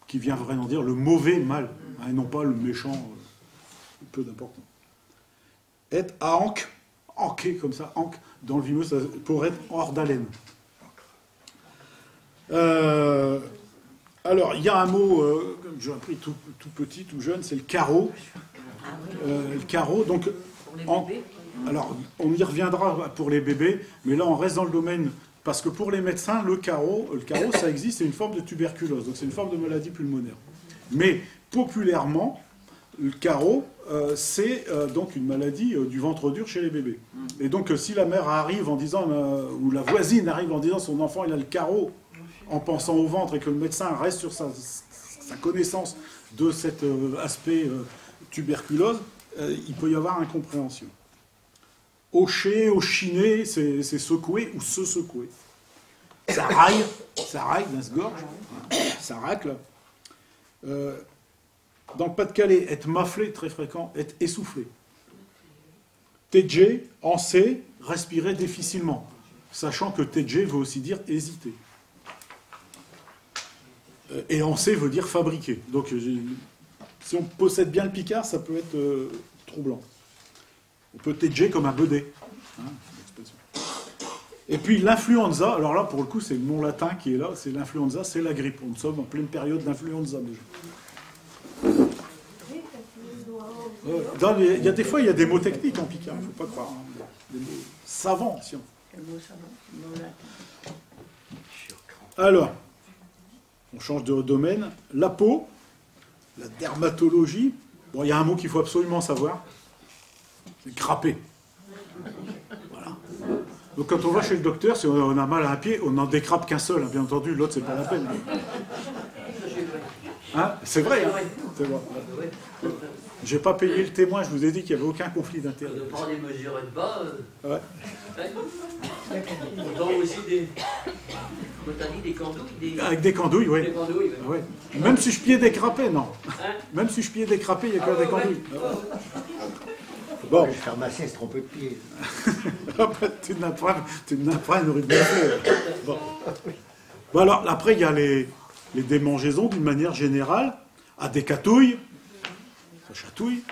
qui vient vraiment dire le mauvais mal, hein, et non pas le méchant, peu d'importance. Être à anque, anqué comme ça, anque, dans le vimeux, ça pourrait être hors d'haleine. Alors, il y a un mot que j'ai appris tout petit, tout jeune, c'est le carreau. Le carreau, donc, alors, on y reviendra pour les bébés, mais là, on reste dans le domaine parce que pour les médecins, le carreau, ça existe, c'est une forme de tuberculose, donc c'est une forme de maladie pulmonaire. Mais populairement, le carreau, c'est donc une maladie du ventre dur chez les bébés. Et donc si la mère arrive en disant, ou la voisine arrive en disant son enfant il a le carreau, en pensant au ventre, et que le médecin reste sur sa connaissance de cet aspect tuberculose, il peut y avoir incompréhension. Hocher, hochiner, c'est secouer ou se secouer. Ça raille dans ce gorge, ça racle. Dans le Pas-de-Calais, être maflé, très fréquent, être essoufflé. TG, anser, respirer difficilement, sachant que TG veut aussi dire hésiter. Et anser veut dire fabriquer. Donc, si on possède bien le Picard, ça peut être troublant. On peut TG comme un bedet. Hein, et puis l'influenza, alors là, pour le coup, c'est le nom latin qui est là, c'est l'influenza, c'est la grippe. Nous sommes en pleine période d'influenza déjà. Il y a des fois, il y a des mots techniques en Picard, il ne faut pas croire. Hein. Des mots savants, si on... Alors, on change de domaine. La peau, la dermatologie. Bon, il y a un mot qu'il faut absolument savoir. C'est grapper. Voilà. Donc quand on va chez le docteur, si on a mal à un pied, on n'en décrape qu'un seul. Hein, bien entendu, l'autre, c'est pas la peine. Hein, c'est vrai. Hein, c'est vrai. J'ai pas payé le témoin, je vous ai dit qu'il n'y avait aucun conflit d'intérêt. On prend des mesures de bas. Ouais. On vend aussi des. Comment t'as dit, des candouilles Avec des candouilles, oui. Des candouilles, oui. Ouais. Même si je pied décrapé, non. Hein? Même si je pied décrapé, il n'y a que des candouilles. Bon. Le pharmacien se trompe de pied. Tu n'as pas une rude bon. Bon, alors, après, il y a les démangeaisons, d'une manière générale, à des catouilles, ça chatouille,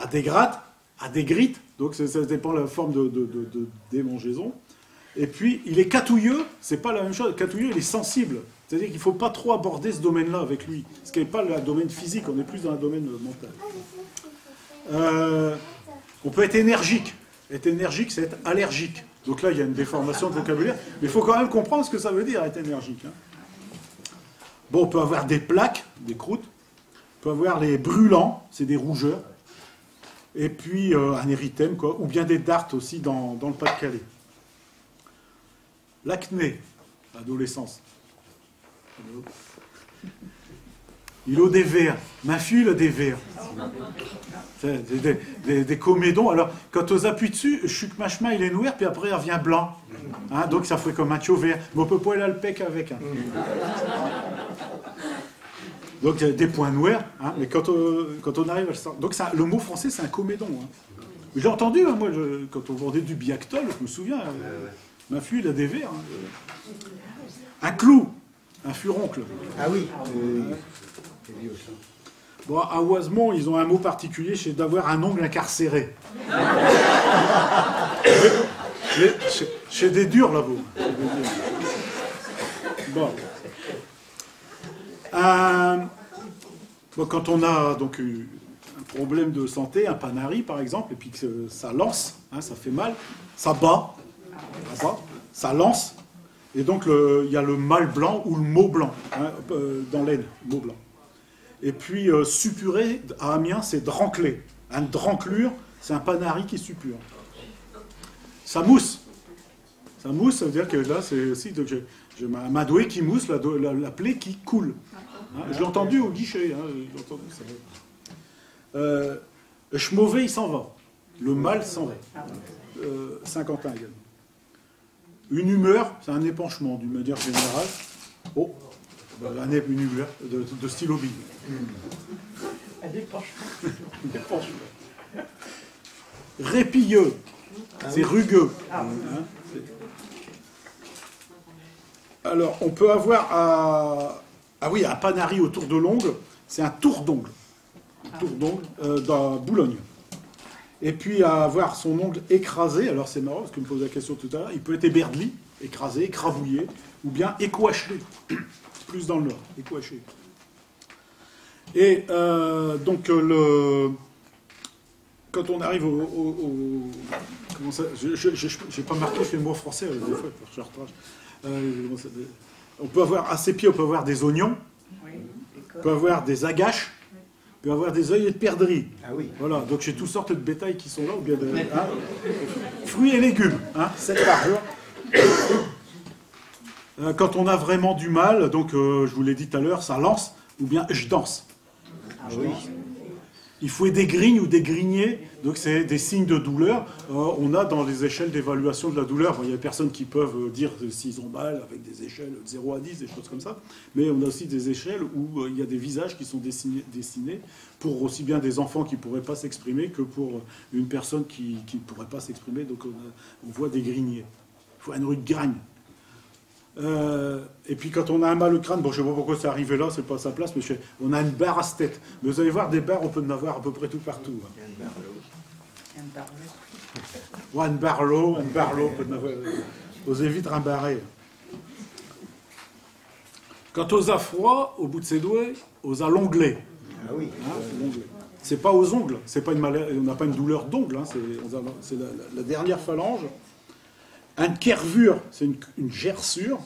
à des grattes, à des grittes, donc ça dépend de la forme de démangeaison. Et puis, il est catouilleux, c'est pas la même chose. Catouilleux, il est sensible. C'est-à-dire qu'il ne faut pas trop aborder ce domaine-là avec lui. Ce qui n'est pas le domaine physique, on est plus dans le domaine mental. On peut être énergique. Être énergique, c'est être allergique. Donc là, il y a une déformation de vocabulaire. Mais il faut quand même comprendre ce que ça veut dire, être énergique. Hein. Bon, on peut avoir des plaques, des croûtes. On peut avoir les brûlants, c'est des rougeurs. Et puis un érythème, quoi. Ou bien des dartes aussi dans le Pas-de-Calais. L'acné, l'adolescence. Il a des vers. Ma fille, il a des vers. Des comédons. Alors, quand on appuie dessus, je suis que ma chemin, il est noir, puis après, il revient blanc. Hein, donc, ça fait comme un tio vert. Mais on peut pas aller à le pec avec. Hein. Donc, il y a des points noirs. Hein, mais quand on arrive à le... Donc, le mot français, c'est un comédon. Hein. J'ai entendu, hein, moi, quand on vendait du Biactol, je me souviens, ma fille, il a des vers. Hein. Un clou. Un furoncle. Ah oui. Bon, à Oisemont, ils ont un mot particulier, c'est d'avoir un ongle incarcéré. Chez des durs, là-bas. Bon. Bon. Quand on a donc un problème de santé, un panari, par exemple, et puis que ça lance, hein, ça fait mal, ça bat, ça lance. Et donc, il y a le mal blanc ou le mot blanc, hein, dans l'aine, mot blanc. Et puis, suppurer, à Amiens, c'est drancler. Un dranclure, c'est un panari qui suppure. Ça mousse. Ça mousse, ça veut dire que là, c'est aussi... J'ai ma douée qui mousse, la plaie qui coule. Hein, je l'ai entendu au guichet. Hein, j'ai entendu ça. Schmauvais, il s'en va. Le mal s'en va. Saint-Quentin également. Une humeur, c'est un épanchement d'une manière générale. Oh, une humeur de stylo bille. Un épanchement. Répilleux, c'est rugueux. Hein, alors, on peut avoir un panari autour de l'ongle, c'est un tour d'ongle. Un tour d'ongle dans Boulogne. Et puis à avoir son ongle écrasé, alors c'est marrant parce qu'il me pose la question tout à l'heure, il peut être éberli, écrasé, écrabouillé, ou bien écoaché, plus dans le nord, écoaché. Et donc quand on arrive comment ça, j'ai pas marqué, je fais le mot français, des fois, je retrace. On peut avoir, à ses pieds, on peut avoir des oignons, on peut avoir des agaches, on peut avoir des œillets de perdrix. Ah oui. Voilà, donc j'ai toutes sortes de bétail qui sont là, ou bien de fruits et légumes, 7 par jour. Quand on a vraiment du mal, donc je vous l'ai dit tout à l'heure, ça lance, ou bien je danse. Ah oui. Il faut des grignes ou des grignées, donc c'est des signes de douleur. On a dans les échelles d'évaluation de la douleur, il y a des personnes qui peuvent dire s'ils ont mal avec des échelles de 0 à 10, des choses comme ça, mais on a aussi des échelles où il y a des visages qui sont dessinés pour aussi bien des enfants qui ne pourraient pas s'exprimer que pour une personne qui ne pourrait pas s'exprimer, donc on voit des grignées. Il faut une rue de gragne. Et puis quand on a un mal au crâne, bon je ne sais pas pourquoi c'est arrivé là, c'est pas sa place, mais on a une barre à ce tête. Mais vous allez voir, des barres, on peut en avoir à peu près tout partout. Ouais, un barlow, on peut en avoir. Osez vite rembarrer. Quant aux a froid, au bout de ses doigts, aux a l'onglet. Ah oui. C'est pas aux ongles, c'est pas on n'a pas une douleur d'ongles, c'est la dernière phalange. Une kervure, c'est une gerçure.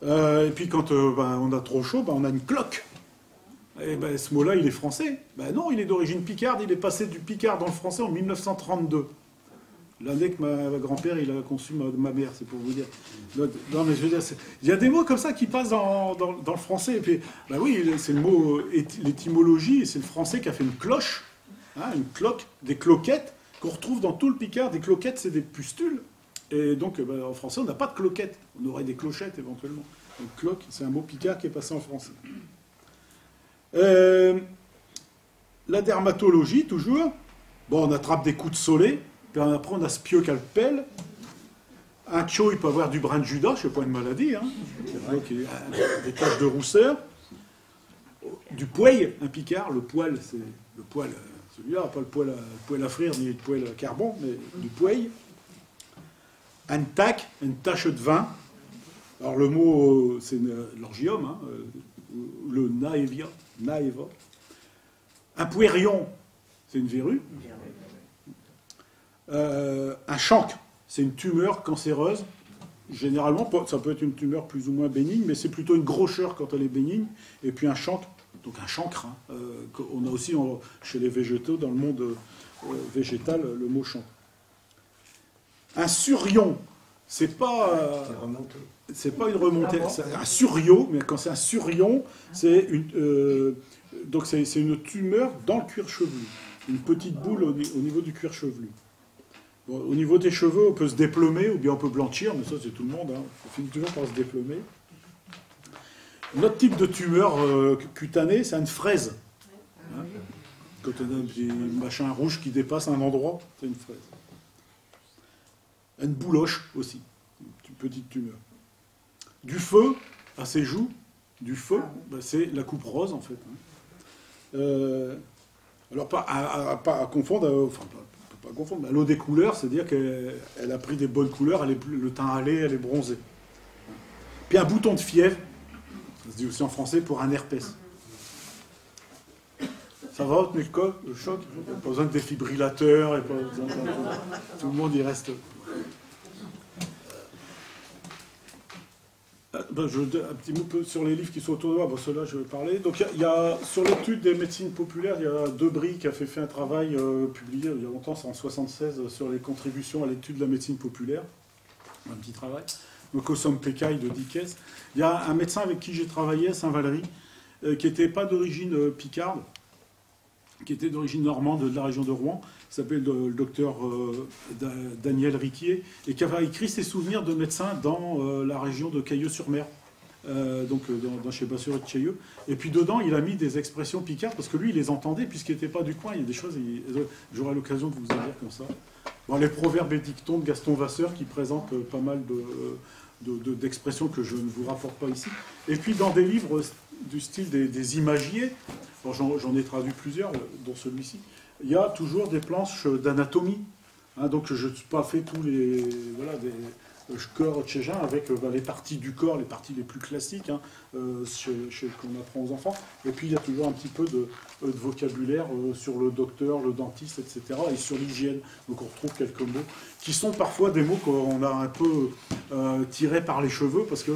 Et puis quand on a trop chaud, on a une cloque. Et ce mot-là, il est français. Non, il est d'origine picarde. Il est passé du picard dans le français en 1932. L'année que ma grand-père il a conçu ma mère, c'est pour vous dire. Non, mais je veux dire, il y a des mots comme ça qui passent dans le français. Et puis, oui, c'est le mot, l'étymologie, c'est le français qui a fait une cloche, une cloque, des cloquettes qu'on retrouve dans tout le picard. Des cloquettes, c'est des pustules. Et donc, en français, on n'a pas de cloquettes. On aurait des clochettes, éventuellement. Donc, cloque, c'est un mot picard qui est passé en français. La dermatologie, toujours. Bon, on attrape des coups de soleil. Puis après, on a ce pieu qu'elle pelle. Un tcho, il peut avoir du brin de Judas, c'est pas une maladie. Donc, des taches de rousseur. Du poil, un picard. Le poil, c'est le poil, celui-là, pas le poil à frire, ni le poil à carbone, mais du poil. Un tac, une tache de vin. Alors le mot, c'est l'orgium, le naeva. Un puérion, c'est une verrue. Un chancre, c'est une tumeur cancéreuse. Généralement, ça peut être une tumeur plus ou moins bénigne, mais c'est plutôt une grosseur quand elle est bénigne. Et puis un chancre, donc un chancre, on a aussi chez les végétaux, dans le monde végétal, le mot chancre. Un surion, c'est pas une remontée, c'est un surio, mais quand c'est un surion, c'est donc c'est une tumeur dans le cuir chevelu, une petite boule au niveau du cuir chevelu. Bon, au niveau des cheveux, on peut se déplumer ou bien on peut blanchir, mais ça c'est tout le monde, on finit toujours par se déplumer. Notre type de tumeur cutanée, c'est une fraise. Quand on a un petit machin rouge qui dépasse un endroit, c'est une fraise. Une bouloche aussi, une petite tumeur. Du feu à ses joues, du feu, c'est la coupe rose en fait. Alors pas à confondre, pas confondre, mais l'eau des couleurs, c'est-à-dire qu'elle a pris des bonnes couleurs, le teint allé, elle est bronzée. Puis un bouton de fièvre, ça se dit aussi en français pour un herpès. Ça va retenir le choc, pas besoin de défibrillateurs, et pas besoin tout le monde y reste. Un petit mot sur les livres qui sont autour de moi, ceux-là je vais parler. Donc il y a sur l'étude des médecines populaires, il y a Debris qui a fait un travail publié il y a longtemps, c'est en 1976, sur les contributions à l'étude de la médecine populaire. Un petit travail. Donc au Somme-Pécaille de Dickès. Il y a un médecin avec qui j'ai travaillé à Saint-Valery, qui n'était pas d'origine picarde, qui était d'origine normande de la région de Rouen, qui s'appelle le docteur Daniel Riquier, et qui avait écrit ses souvenirs de médecin dans la région de Cailleux-sur-Mer, donc dans chez Bassuré de Chailleux. Et puis dedans, il a mis des expressions picardes, parce que lui, il les entendait, puisqu'il n'était pas du coin. Il y a des choses, j'aurai l'occasion de vous en dire comme ça. Bon, les proverbes et dictons de Gaston Vasseur, qui présentent pas mal d'expressions que je ne vous rapporte pas ici. Et puis dans des livres du style des imagiers, bon, j'en ai traduit plusieurs, dont celui-ci, il y a toujours des planches d'anatomie. Donc je n'ai pas fait tous les... Voilà, cœur tchégen avec les parties du corps, les parties les plus classiques hein, qu'on apprend aux enfants. Et puis il y a toujours un petit peu de vocabulaire sur le docteur, le dentiste, etc. et sur l'hygiène. Donc on retrouve quelques mots qui sont parfois des mots qu'on a un peu tirés par les cheveux parce que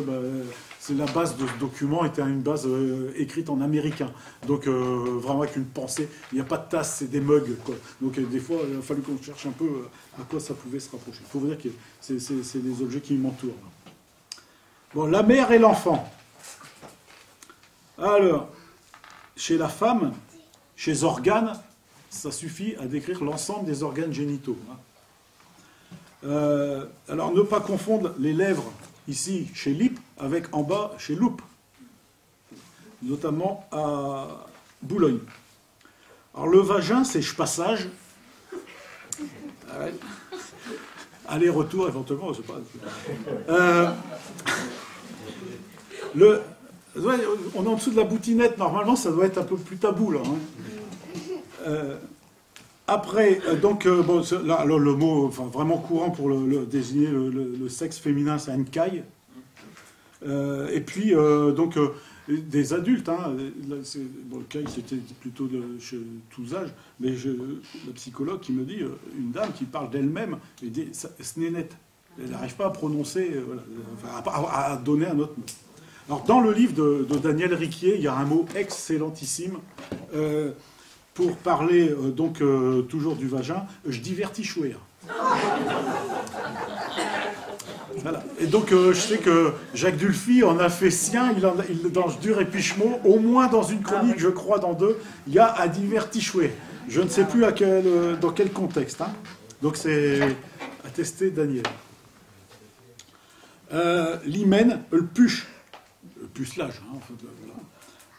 c'est la base de ce document était une base écrite en américain. Donc vraiment avec une pensée. Il n'y a pas de tasse, c'est des mugs. Quoi. Donc des fois, il a fallu qu'on cherche un peu à quoi ça pouvait se rapprocher. Il faut vous dire que c'est des objets qui m'entourent. Bon, la mère et l'enfant. Alors, chez la femme, chez organes, ça suffit à décrire l'ensemble des organes génitaux. Alors, ne pas confondre les lèvres ici chez lip avec en bas chez loup, notamment à Boulogne. Alors le vagin, c'est passage. Aller-retour éventuellement, je sais pas. On est en dessous de la boutinette, normalement ça doit être un peu plus tabou là. Hein. Après, donc, bon, là, le mot vraiment courant pour désigner le sexe féminin, c'est un kai. Et puis, donc, des adultes. Hein, bon, le kai, c'était plutôt chez tous âges. Mais la psychologue qui me dit, une dame qui parle d'elle-même, elle dit, ce n'est net. Elle n'arrive pas à prononcer, à donner un autre mot. Alors, dans le livre de Daniel Riquier, il y a un mot excellentissime. Pour parler donc toujours du vagin, je divertis chouer. Voilà. Et donc je sais que Jacques Dulphy en a fait sien, dans Dur et Pichemont, au moins dans une chronique, je crois dans 2, il y a à divertis chouer. Je ne sais plus dans quel contexte. Hein. Donc c'est attesté Daniel. L'hymen, le pucelage. Hein, en fait, voilà.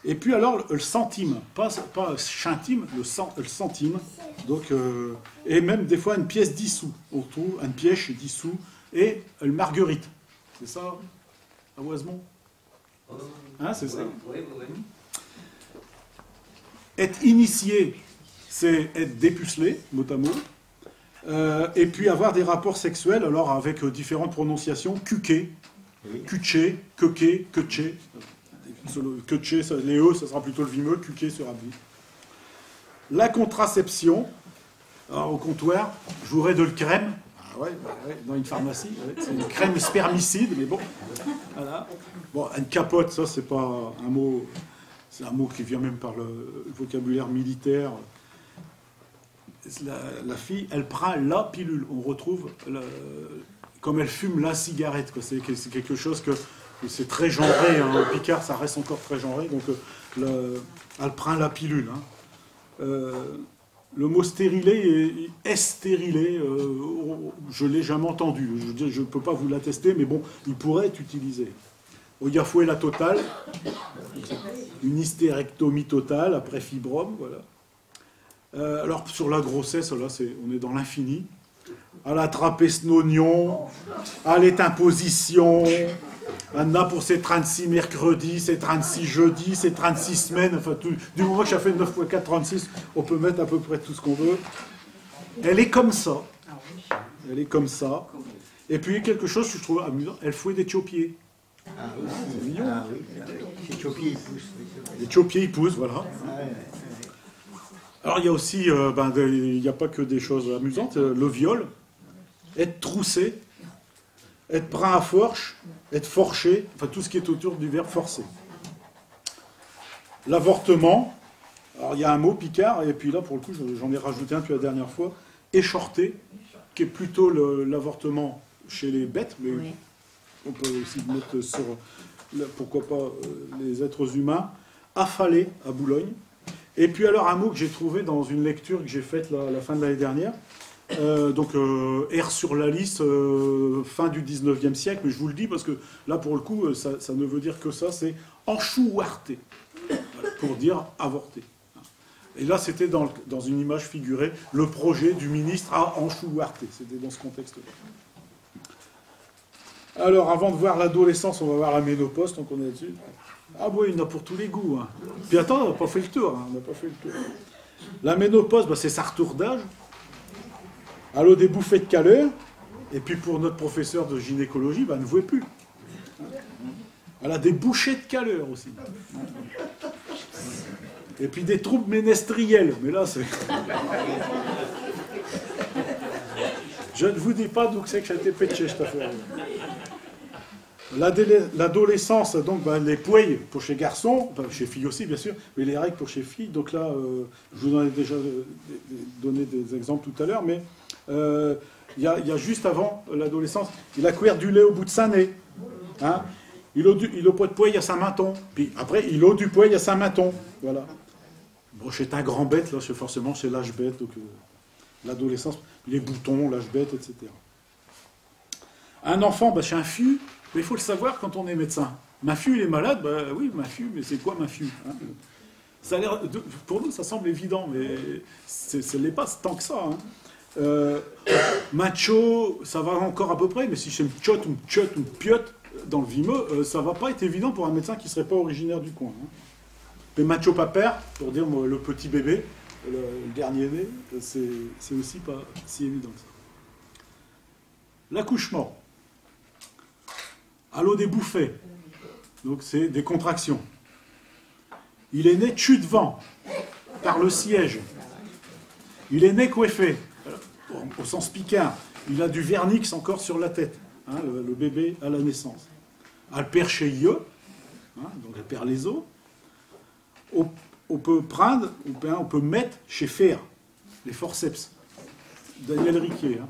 Et puis alors, le centime, pas chintime, le centime, donc, et même des fois une pièce dissous. On retrouve une pièce dissous, et le marguerite. C'est ça, à Oisemont hein, c'est ça Oui. Être initié, c'est être dépucelé, mot à mot, et puis avoir des rapports sexuels, alors avec différentes prononciations, cuqué, cuché, quequé, queché. Queché, les E, ça sera plutôt le vimeux, cuqué sera le vif. La contraception, alors au comptoir, je voudrais de le crème. Ah ouais, dans une pharmacie, c'est une crème spermicide, mais bon. Voilà. Bon, une capote, ça c'est pas un mot, c'est un mot qui vient même par le vocabulaire militaire. La fille, elle prend la pilule. On retrouve, comme elle fume la cigarette, quoi. C'est quelque chose que. C'est très genré, hein. Au Picard, ça reste encore très genré, donc elle prend la pilule. Hein. Le mot stérilé est stérilé, je ne l'ai jamais entendu. Je ne peux pas vous l'attester, mais bon, il pourrait être utilisé. Il y a fouet la totale, une hystérectomie totale après fibrome, voilà. Alors sur la grossesse, là, on est dans l'infini. À la trapèze-nognon, à l'état-imposition. Maintenant, pour ces 36 mercredis, ces 36 jeudis, ces 36 semaines, enfin, du moment que ça fait 9 x 4, 36, on peut mettre à peu près tout ce qu'on veut. Elle est comme ça. Elle est comme ça. Et puis, quelque chose que je trouve amusant, elle fouet des tchopiers. Ah oui, c'est mignon. Ah oui, les tchopiers, ils poussent. Les tchopiers, ils poussent, voilà. Alors, il y a aussi, il n'y a pas que des choses amusantes. Le viol, être troussé, être brin à forche, être forché, enfin tout ce qui est autour du verbe forcer. L'avortement, alors il y a un mot Picard, et puis là pour le coup j'en ai rajouté un depuis la dernière fois, échorté, qui est plutôt l'avortement chez les bêtes, mais oui. On peut aussi mettre sur, pourquoi pas, les êtres humains, affalé à Boulogne. Et puis alors un mot que j'ai trouvé dans une lecture que j'ai faite à la fin de l'année dernière, R sur la liste, fin du 19e siècle, mais je vous le dis parce que là pour le coup ça ne veut dire que ça, c'est enchouarté, pour dire avorté. Et là c'était dans une image figurée, le projet du ministre à enchouarté, c'était dans ce contexte-là. Alors avant de voir l'adolescence, on va voir la ménopause, donc on est là-dessus. Ah oui, il y en a pour tous les goûts. Hein. Puis attends, on n'a pas fait le tour. Hein, on n'a pas fait le tour. La ménopause, c'est sa retour d'âge. Alors des bouffées de chaleur, Et puis pour notre professeur de gynécologie, elle ne voit plus. Elle a des bouchées de caleur aussi. Et puis des troubles ménestriels. Mais là, c'est... Je ne vous dis pas d'où c'est que ça a été péché, cette affaire. L'adolescence, donc, les pouilles pour chez garçons, chez filles aussi, bien sûr, mais les règles pour chez filles. Donc là, je vous en ai déjà donné des exemples tout à l'heure, mais il y a juste avant l'adolescence, il a cuire du lait au bout de sa nez. Hein, il a pas de poids à Saint-Menton. Puis après, il a du poids à Saint-Menton. Voilà. Bon, c'est un grand bête, là, forcément, c'est l'âge bête. Donc, l'adolescence, les boutons, l'âge bête, etc. Un enfant, chez un fût, il faut le savoir quand on est médecin. Mafieu, il est malade, oui, mafieu, mais c'est quoi mafieu, hein? Ça a l'air, pour nous, ça semble évident, mais ce n'est pas tant que ça. Hein. Macho, ça va encore à peu près, mais si c'est une tchot, une tchot, une piotte dans le vimeux, ça va pas être évident pour un médecin qui ne serait pas originaire du coin. Hein. Mais macho papère, pour dire le petit bébé, le dernier né, c'est aussi pas si évident que ça. L'accouchement. À l'eau des bouffées. Donc c'est des contractions. Il est né tue de vent, par le siège. Il est né coiffé, au sens picard. Il a du vernix encore sur la tête, hein, le bébé à la naissance. Al père chez eux, hein, donc elle perd les os. On peut prendre, on peut mettre chez Fer, les forceps. Daniel Riquet. Hein.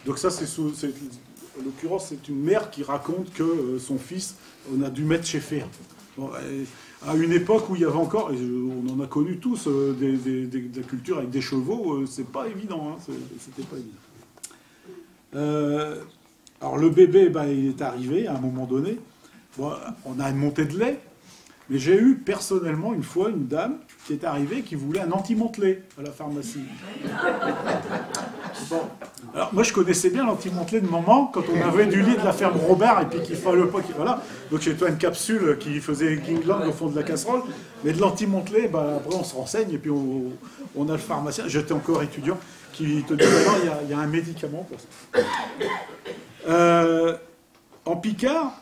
Donc ça, en l'occurrence, c'est une mère qui raconte que son fils, on a dû mettre chez Fer. Bon, à une époque où il y avait encore, et on en a connu tous, des cultures avec des chevaux, c'est pas évident. Hein, c'était pas évident. Alors le bébé, il est arrivé à un moment donné. Bon, on a une montée de lait. Mais j'ai eu personnellement une fois une dame qui est arrivée qui voulait un anti-montelet à la pharmacie. Bon. Alors moi je connaissais bien l'anti-montelet de maman quand on avait du lait de la ferme Robert et puis qu'il fallait pas... Voilà. Donc j'ai toi une capsule qui faisait guinglang au fond de la casserole. Mais de l'anti-montelet, après on se renseigne et puis on a le pharmacien, j'étais encore étudiant, qui te dit il y a un médicament pour ça. En Picard,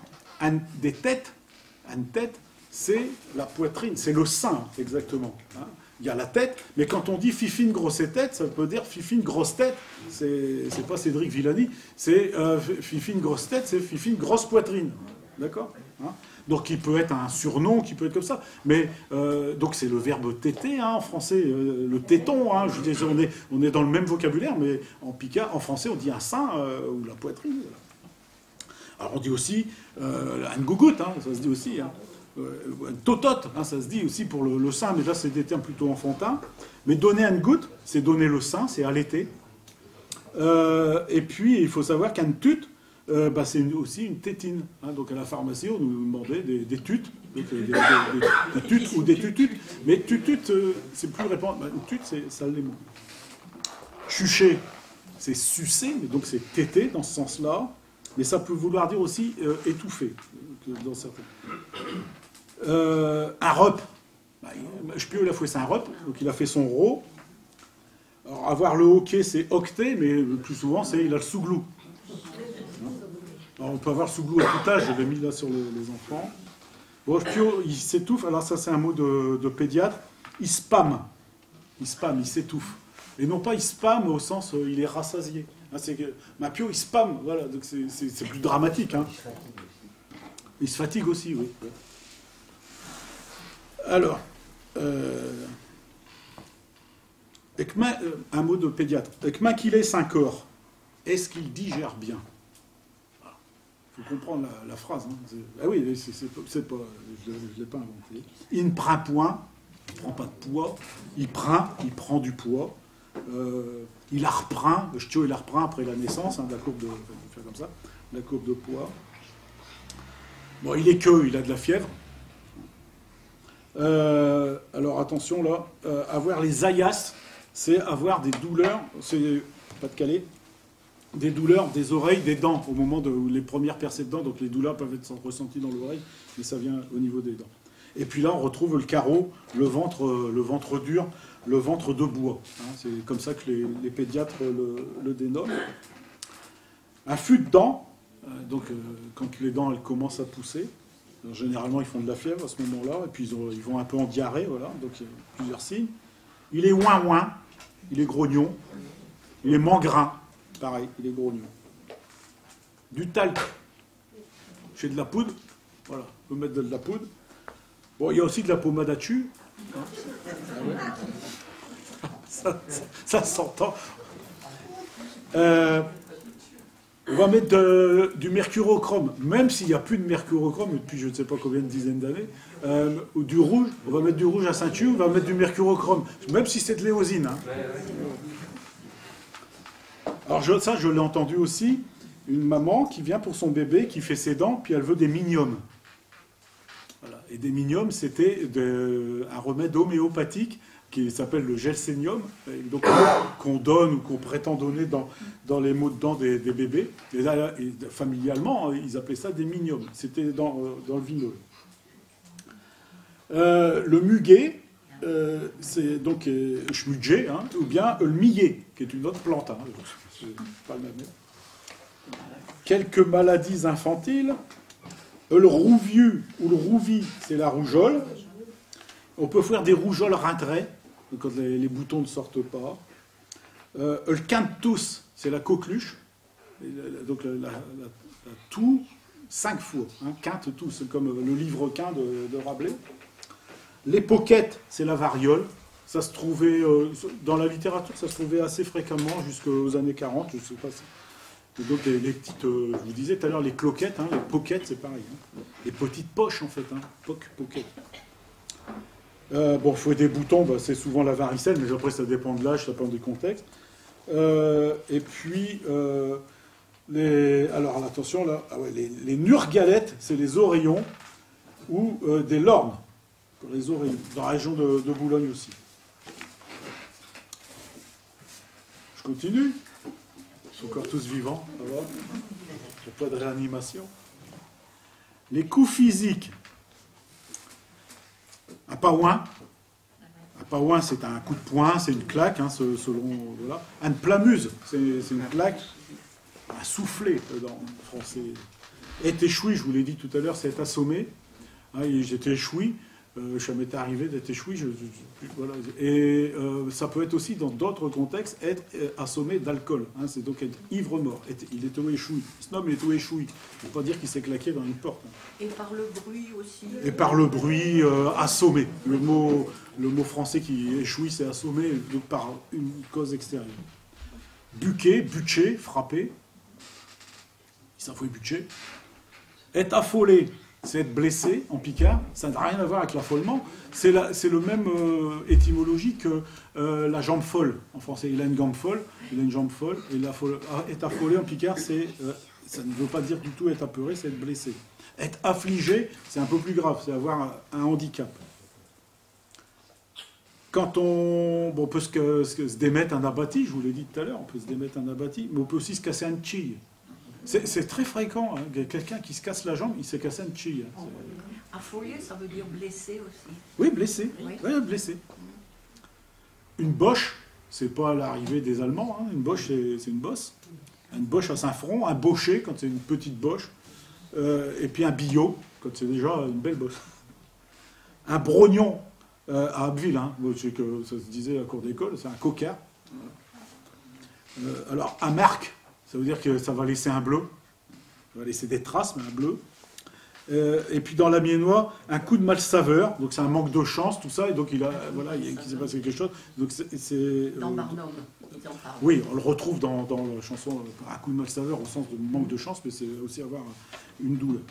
une tête, c'est la poitrine, c'est le sein, exactement. Hein. Il y a la tête, mais quand on dit fifine grosse tête, ça veut dire fifine grosse tête. C'est pas Cédric Villani, c'est fifine grosse tête, c'est fifine grosse poitrine. D'accord, hein. Donc il peut être un surnom, qui peut être comme ça. Mais donc c'est le verbe téter, hein, en français, le téton. Hein, je veux dire, on est dans le même vocabulaire, mais en picard, en français, on dit un sein ou la poitrine. Voilà. Alors on dit aussi une gougoute, hein, ça se dit aussi. Hein. Une totote, hein, ça se dit aussi pour le sein, mais là c'est des termes plutôt enfantins. Mais donner une goutte, c'est donner le sein, c'est allaiter. Et puis il faut savoir qu'une tute, c'est aussi une tétine. Hein. Donc à la pharmacie, on nous demandait des tutes, des tutes ou des tututes. Mais tutute, c'est plus répandu. Une tute, ça l'est moins. Chucher, c'est sucer, mais donc c'est téter dans ce sens-là. Mais ça peut vouloir dire aussi étouffer, dans certains. Un rep. Je peux la fouer, c'est un rep, donc il a fait son ro. Alors avoir le hoquet, c'est octet, mais le plus souvent, il a le souglou. Alors on peut avoir le souglou à tout âge, j'avais mis là sur les enfants. Bon, Pio, il s'étouffe, alors ça c'est un mot de pédiatre. Il spam, il s'étouffe. Et non pas il spam au sens il est rassasié. Hein, c'est que ma Pio, il spam, voilà, donc c'est plus dramatique. Hein. Il se fatigue aussi, oui. Alors, un mot de pédiatre. Ekma qu'il est 5 corps, est-ce qu'il digère bien? Il faut comprendre la phrase. Hein. Ah oui, c'est pas, je ne l'ai pas inventé. Il ne prend point, il ne prend pas de poids. Il prend du poids. Il la reprend, le ch'tio il la reprend après la naissance, hein, la courbe de, faire comme ça, la courbe de poids. Bon, il est il a de la fièvre. Alors attention là, avoir les aillases, c'est avoir des douleurs, c'est pas de Calais, des douleurs des oreilles, des dents, au moment de les premières percées de dents, donc les douleurs peuvent être ressenties dans l'oreille, mais ça vient au niveau des dents. Et puis là, on retrouve le carreau, le ventre dur, le ventre de bois. Hein, c'est comme ça que les pédiatres le dénomment. Un fût de dents, quand les dents elles commencent à pousser, alors, généralement ils font de la fièvre à ce moment-là, et puis ils vont un peu en diarrhée, voilà, donc il y a plusieurs signes. Il est ouin-ouin, il est grognon, il est mangrin, pareil, il est grognon. Du talc, j'ai de la poudre, voilà, on peut mettre de la poudre. Bon, il y a aussi de la pommade à tu. Ça s'entend. On va mettre du mercurochrome, même s'il n'y a plus de mercurochrome depuis je ne sais pas combien de dizaines d'années, ou du rouge, on va mettre du rouge à ceinture, on va mettre du mercurochrome, même si c'est de l'éosine. Hein. Alors ça, je l'ai entendu aussi, une maman qui vient pour son bébé, qui fait ses dents, puis elle veut des miniums. Voilà. Et des miniums, c'était un remède homéopathique qui s'appelle le gelsénium, qu'on donne ou qu'on prétend donner dans les maux de dents des bébés. Et familialement, ils appelaient ça des miniums. C'était dans le vinol. Le muguet, c'est donc schmudger, hein, ou bien le millet, qui est une autre plante. Hein, c'est pas le même. Quelques maladies infantiles. Le rouviu ou le rouvi, c'est la rougeole. On peut faire des rougeoles rintrées, quand les boutons ne sortent pas. Le quintus, c'est la coqueluche. Donc la toux, 5 fois. Hein, quinte tous, c'est comme le livrequin de Rabelais. Les poquettes, c'est la variole. Ça se trouvait, dans la littérature, ça se trouvait assez fréquemment jusqu'aux années 40, je ne sais pas si. Et donc les petites, je vous disais tout à l'heure, les cloquettes, hein, les poquettes, c'est pareil. Hein. Les petites poches, en fait. Hein, poquettes. Bon, il faut des boutons, bah, c'est souvent la varicelle, mais après ça dépend de l'âge, ça dépend du contexte. Et puis, alors attention, là, les nurgalettes, c'est les oreillons, ou des lornes, pour les oreillons, dans la région de Boulogne aussi. Je continue. Ils sont encore tous vivants, ça va. Il n'y a pas de réanimation. Les coups physiques. Un paouin. Un paouin, c'est un coup de poing, c'est une claque, hein, selon. Voilà. Un plamuse, c'est une claque. Un soufflet, dans le français. Être échoui, je vous l'ai dit tout à l'heure, c'est être assommé. Hein, j'étais échoui. Ça m'était arrivé d'être échoui. Voilà. Et ça peut être aussi, dans d'autres contextes, être assommé d'alcool. Hein, c'est donc être ivre-mort. Il est échoui. Ce homme est échoui. Il ne faut pas dire qu'il s'est claqué dans une porte. Hein. Et par le bruit aussi. Et par le bruit, assommé. Le mot français qui échoui, c'est assommé donc par une cause extérieure. Buquer, butcher, frapper. Ça faut butcher. Être affolé. C'est être blessé en picard, ça n'a rien à voir avec l'affolement. C'est le même étymologie que la jambe folle en français. Il a une jambe folle, et être affolé en picard, ça ne veut pas dire du tout être apeuré, c'est être blessé. Être affligé, c'est un peu plus grave, c'est avoir un handicap. Quand on peut se démettre un abattis, je vous l'ai dit tout à l'heure, on peut se démettre un abattis, mais on peut aussi se casser un chille. C'est très fréquent, hein. Quelqu'un qui se casse la jambe, il s'est cassé une chille. Hein. Affolé, ça veut dire blessé aussi. Oui, blessé. Oui. Oui, blessé. Une boche, c'est pas l'arrivée des Allemands. Hein. Une boche, c'est une bosse. Une boche à 5 fronts, un bocher quand c'est une petite boche, et puis un billot quand c'est déjà une belle bosse. Un brognon à Abbeville, hein. C'est que ça se disait à la cour d'école, c'est un coquin. Alors, un marque. Ça veut dire que ça va laisser un bleu. Ça va laisser des traces, mais un bleu. Et puis dans l'amiénois, un coup de malsaveur. Donc c'est un manque de chance, tout ça. Et donc il s'est passé quelque chose. Donc dans Barnum, ils en parlent. Oui, on le retrouve dans la chanson, un coup de malsaveur au sens de manque de chance, mais c'est aussi avoir une douleur.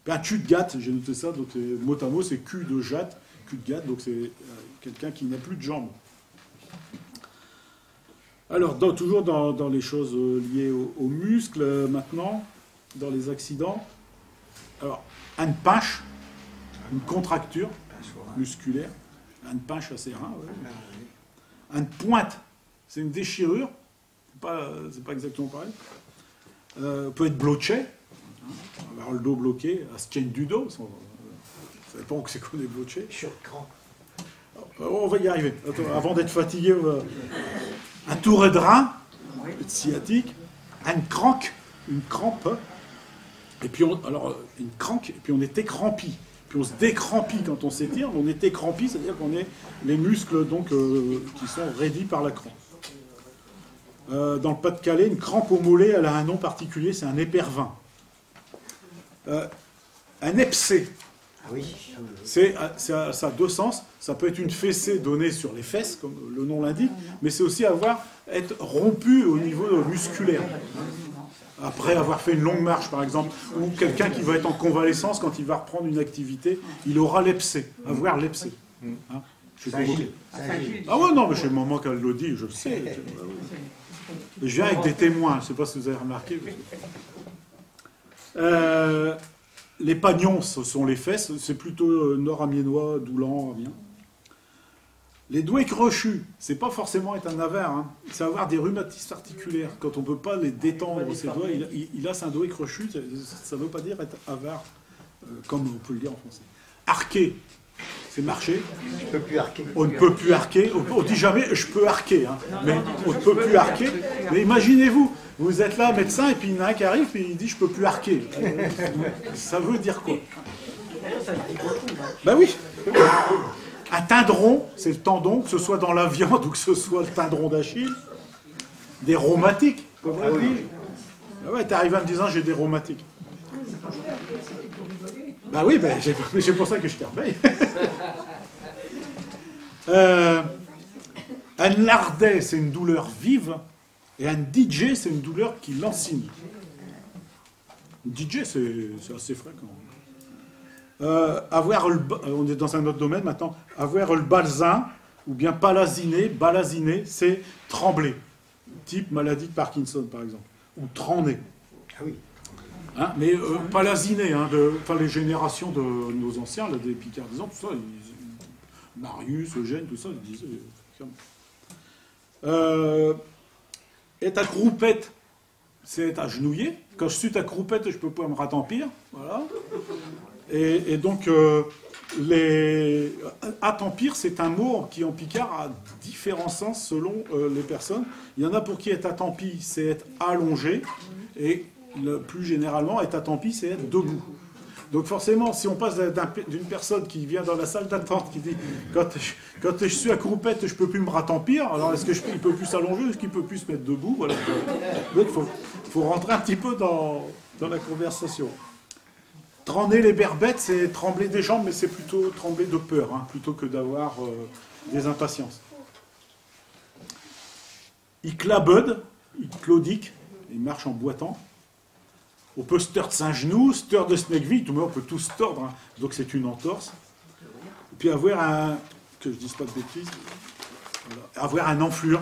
Puis un cul de gatte, j'ai noté ça. Donc mot à mot, c'est cul de jatte, cul de gatte. Donc c'est quelqu'un qui n'a plus de jambes. Alors, toujours dans les choses liées aux muscles, maintenant, dans les accidents. Alors, une pinche, une contracture musculaire, une pinche à ses reins, ouais. Une pointe, c'est une déchirure, c'est pas exactement pareil. Peut être bloqué, hein, avoir le dos bloqué, à se tienne du dos, ça dépend que c'est qu'on est bloqué. On va y arriver. Attends, avant d'être fatigué, un tour de rein, sciatique, une cranque, une crampe, et puis une cranque, et puis on est écrampi. Puis on se décrampit quand on s'étire, on est écrampi, c'est-à-dire qu'on est les muscles donc, qui sont raidis par la crampe. Dans le Pas-de-Calais, une crampe au mollet, elle a un nom particulier, c'est un épervin. Un epsé, ça a deux sens. Ça peut être une fessée donnée sur les fesses, comme le nom l'indique, mais c'est aussi être rompu au niveau musculaire. Après avoir fait une longue marche, par exemple, ou quelqu'un qui va être en convalescence, quand il va reprendre une activité, il aura l'epsé, avoir l'epsé. Hein, ah ouais, non, mais chez maman qu'elle le dit, je le sais. Je viens avec des témoins, je ne sais pas si vous avez remarqué. Les pagnons, ce sont les fesses, c'est plutôt nord-amiénois, doulan, amiens. Les doigts crochus, c'est pas forcément être un avare, hein. C'est avoir des rhumatismes articulaires. Quand on ne peut pas les détendre, ses doigts, il a un doigt crochu, ça ne veut pas dire être avare, comme on peut le dire en français. Arquer, c'est marcher. On ne peut plus arquer. On ne dit jamais je peux arquer, hein. Mais on ne peut plus arquer. Mais imaginez-vous, vous êtes là, médecin, et puis il y en a un qui arrive et il dit je ne peux plus arquer. Ça veut dire quoi? Ben oui. Un tendron, c'est le tendon, que ce soit dans la viande ou que ce soit le tendron d'Achille. Des rhumatiques, comme on dit. Ah ouais, t'es arrivé en me disant j'ai des rhumatiques. Bah oui, ben, c'est pour ça que je te réveille. Un lardet, c'est une douleur vive, et un DJ, c'est une douleur qui lancinne. DJ, c'est assez fréquent. On est dans un autre domaine maintenant, avoir le balzin, ou bien balaziner, c'est trembler. Type maladie de Parkinson, par exemple. Ou trembler. Ah oui. Hein, mais palaziner, hein, les générations de nos anciens, là, des Picardisans, tout ça, Marius, Eugène, tout ça, ils disaient. Être à croupette, c'est être agenouillé. Quand je suis à croupette, je ne peux pas me rattampir. Voilà. Et donc, attempir, c'est un mot qui en picard a différents sens selon les personnes. Il y en a pour qui être attempi, c'est être allongé, et plus généralement, être attempi, c'est être debout. Donc forcément, si on passe d'une personne qui vient dans la salle d'attente, qui dit quand je suis à croupette, je ne peux plus me rattampir, alors est-ce qu'il ne peut plus s'allonger, est-ce qu'il ne peut plus se mettre debout? Voilà. Donc il faut rentrer un petit peu dans la conversation. Trembler les berbettes, c'est trembler des jambes, mais c'est plutôt trembler de peur, hein, plutôt que d'avoir des impatiences. Il clabud, il claudique, il marche en boitant. On peut se tordre un genou, se tordre de snakeville, tout le monde on peut tout se tordre, hein, donc c'est une entorse. Et puis avoir que je ne dise pas de bêtises, voilà, avoir un enflure,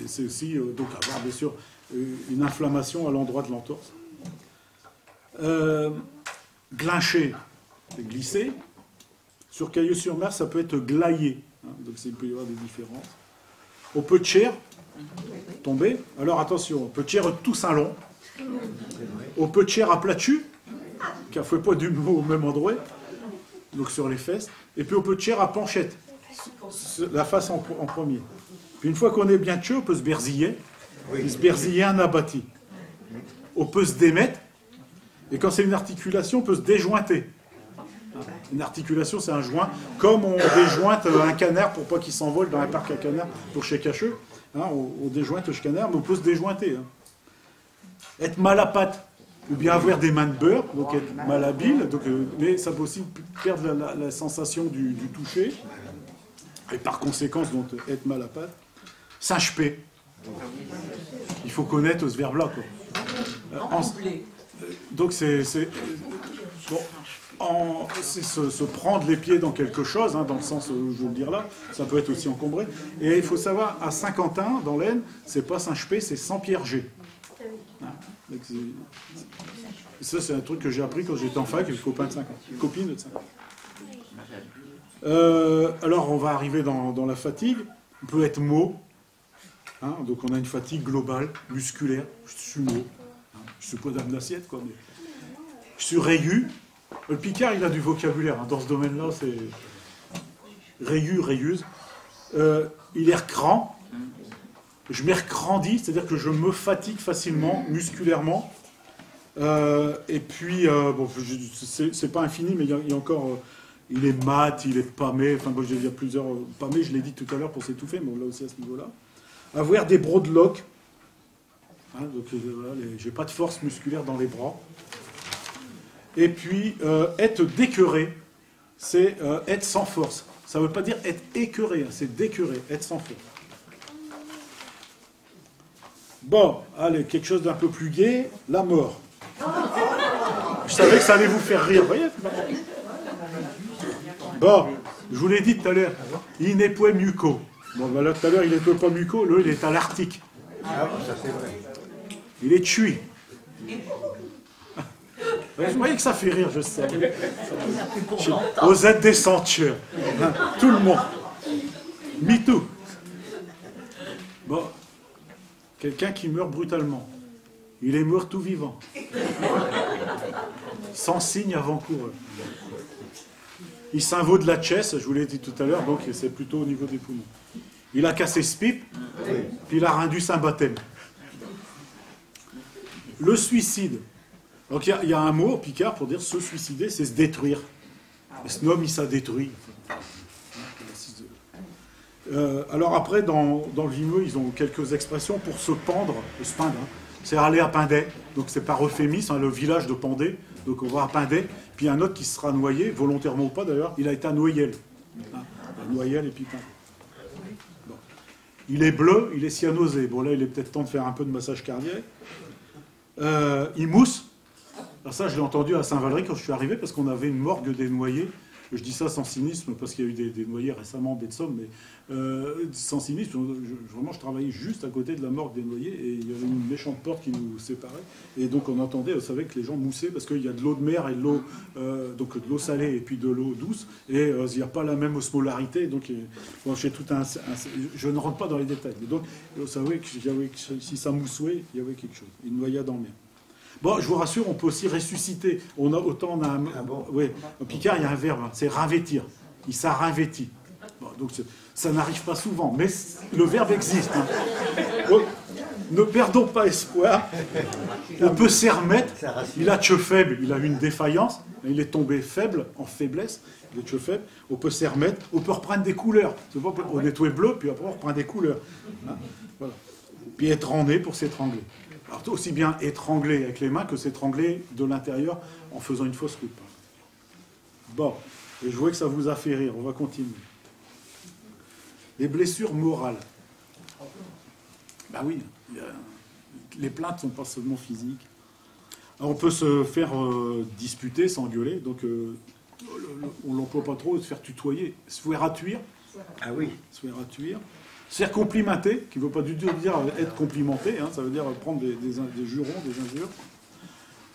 c'est aussi donc avoir bien sûr une inflammation à l'endroit de l'entorse. Glincher, c'est glisser. Sur Cailleux-sur-Mer, ça peut être glailler. Hein, donc il peut y avoir des différences. Au Peu-de-Cher, tomber. Alors attention, au Peu-de-Cher, Toussaint-Long. Au Peu-de-Cher à Platu, qui ne fait pas du mot au même endroit, donc sur les fesses. Et puis au Peu-de-Cher à Planchette, la face en premier. Puis une fois qu'on est bien dessus, on peut se berziller. Se berziller un abattis. On peut se démettre. Et quand c'est une articulation, on peut se déjointer. Une articulation, c'est un joint. Comme on déjointe un canard pour pas qu'il s'envole dans un parc à canards pour chez Cacheux. Hein, on déjointe le canard, mais on peut se déjointer. Hein. Être mal à patte, ou bien avoir des mains de beurre, donc être malhabile. Donc, mais ça peut aussi perdre la sensation du toucher. Et par conséquent, donc, être mal à patte. S'inchper. Il faut connaître ce verbe-là, quoi. Donc c'est se prendre les pieds dans quelque chose, hein, dans le sens où je veux le dire là, ça peut être aussi encombré. Et il faut savoir, à Saint-Quentin, dans l'Aisne, c'est pas Saint-Chepé, c'est Saint-Pierre-G. Hein, ça, c'est un truc que j'ai appris quand j'étais en fac, avec une copine de 5 ans. Alors, on va arriver dans la fatigue. On peut être mot. Hein, donc, on a une fatigue globale, musculaire. Je suis mot. Je suis pas d'âme d'assiette, quoi. Mais je suis rayu. Le Picard, il a du vocabulaire. Hein. Dans ce domaine-là, c'est rayu, rayuse. Il est recrant. je m'écrandis, c'est-à-dire que je me fatigue facilement, musculairement. Et puis, bon, c'est pas infini, mais il y a encore... il est mat, il est pâmé, enfin bon, il y a plusieurs... pâmé, je l'ai dit tout à l'heure pour s'étouffer, mais là aussi à ce niveau-là. Avoir des brodeloques. Hein, donc voilà, j'ai pas de force musculaire dans les bras. Et puis, être d'écœuré, c'est être sans force. Ça ne veut pas dire être écœuré, hein, c'est d'écœuré, être sans force. Bon, allez, quelque chose d'un peu plus gai, la mort. Je savais que ça allait vous faire rire, vous voyez. Bon, je vous l'ai dit tout à l'heure, il n'est point muco. Bon, ben là, tout à l'heure, il n'est pas muco, là, il est à l'Arctique. Ah, ça c'est vrai. Il est tui. Vous voyez que ça fait rire, je sais. Vous êtes des senteurs. Tout le monde. Me too. Bon. Quelqu'un qui meurt brutalement. Il est mort tout vivant. Sans signe avant-coureur. Il s'invaut de la chesse, je vous l'ai dit tout à l'heure, donc c'est plutôt au niveau des poumons. Il a cassé ce pipe, puis il a rendu un baptême. Le suicide. Donc il y a un mot, Picard, pour dire se suicider, c'est se détruire. Et ce homme, il s'est détruit. Alors après, dans le Vimeux, ils ont quelques expressions pour se pendre, se peindre. Hein. C'est aller à Pindet, donc c'est par euphémisme, hein, le village de Pendé. Donc on va à Pindet, puis un autre qui sera noyé, volontairement ou pas d'ailleurs, il a été à Noyelles. Hein, Noyelles et puis Pindet. Bon. Il est bleu, il est cyanosé. Bon là, il est peut-être temps de faire un peu de massage cardiaque. Il mousse. Alors ça, je l'ai entendu à Saint-Valery quand je suis arrivé, parce qu'on avait une morgue des noyés. Je dis ça sans cynisme, parce qu'il y a eu des noyés récemment, des Somme, mais sans cynisme, vraiment, je travaillais juste à côté de la morgue des noyés, et il y avait une méchante porte qui nous séparait, et donc on entendait, on savait que les gens moussaient, parce qu'il y a de l'eau de mer et de l'eau, donc de l'eau salée et puis de l'eau douce, et il n'y a pas la même osmolarité, donc bon, je ne rentre pas dans les détails, mais donc vous savez que si ça moussouait, il y avait quelque chose, une noyade en mer. Bon, je vous rassure, on peut aussi ressusciter. Autant on a un... Ah bon. Oui, au Picard, il y a un verbe, c'est ravêtir. Il s'est ravêti. Bon, donc ça n'arrive pas souvent, mais le verbe existe. Hein. Donc, ne perdons pas espoir. On peut s'y remettre. Il a tué faible, il a eu une défaillance. Il est tombé faible, en faiblesse. Il est tué faible. On peut s'y remettre. On peut reprendre des couleurs. On est tué bleu, puis après on reprend des couleurs. Hein, voilà. Puis être en nez pour s'étrangler. Alors, aussi bien étrangler avec les mains que s'étrangler de l'intérieur en faisant une fausse route. Bon, et je vois que ça vous a fait rire, on va continuer. Les blessures morales. Ben oui, les plaintes ne sont pas seulement physiques. Alors, on peut se faire disputer, s'engueuler, donc on ne l'emploie pas trop, se faire tutoyer, se faire atuire. Ah oui. Se faire atuire. Se faire complimenter, qui ne veut pas du tout dire être complimenté, hein, ça veut dire prendre des jurons, des injures.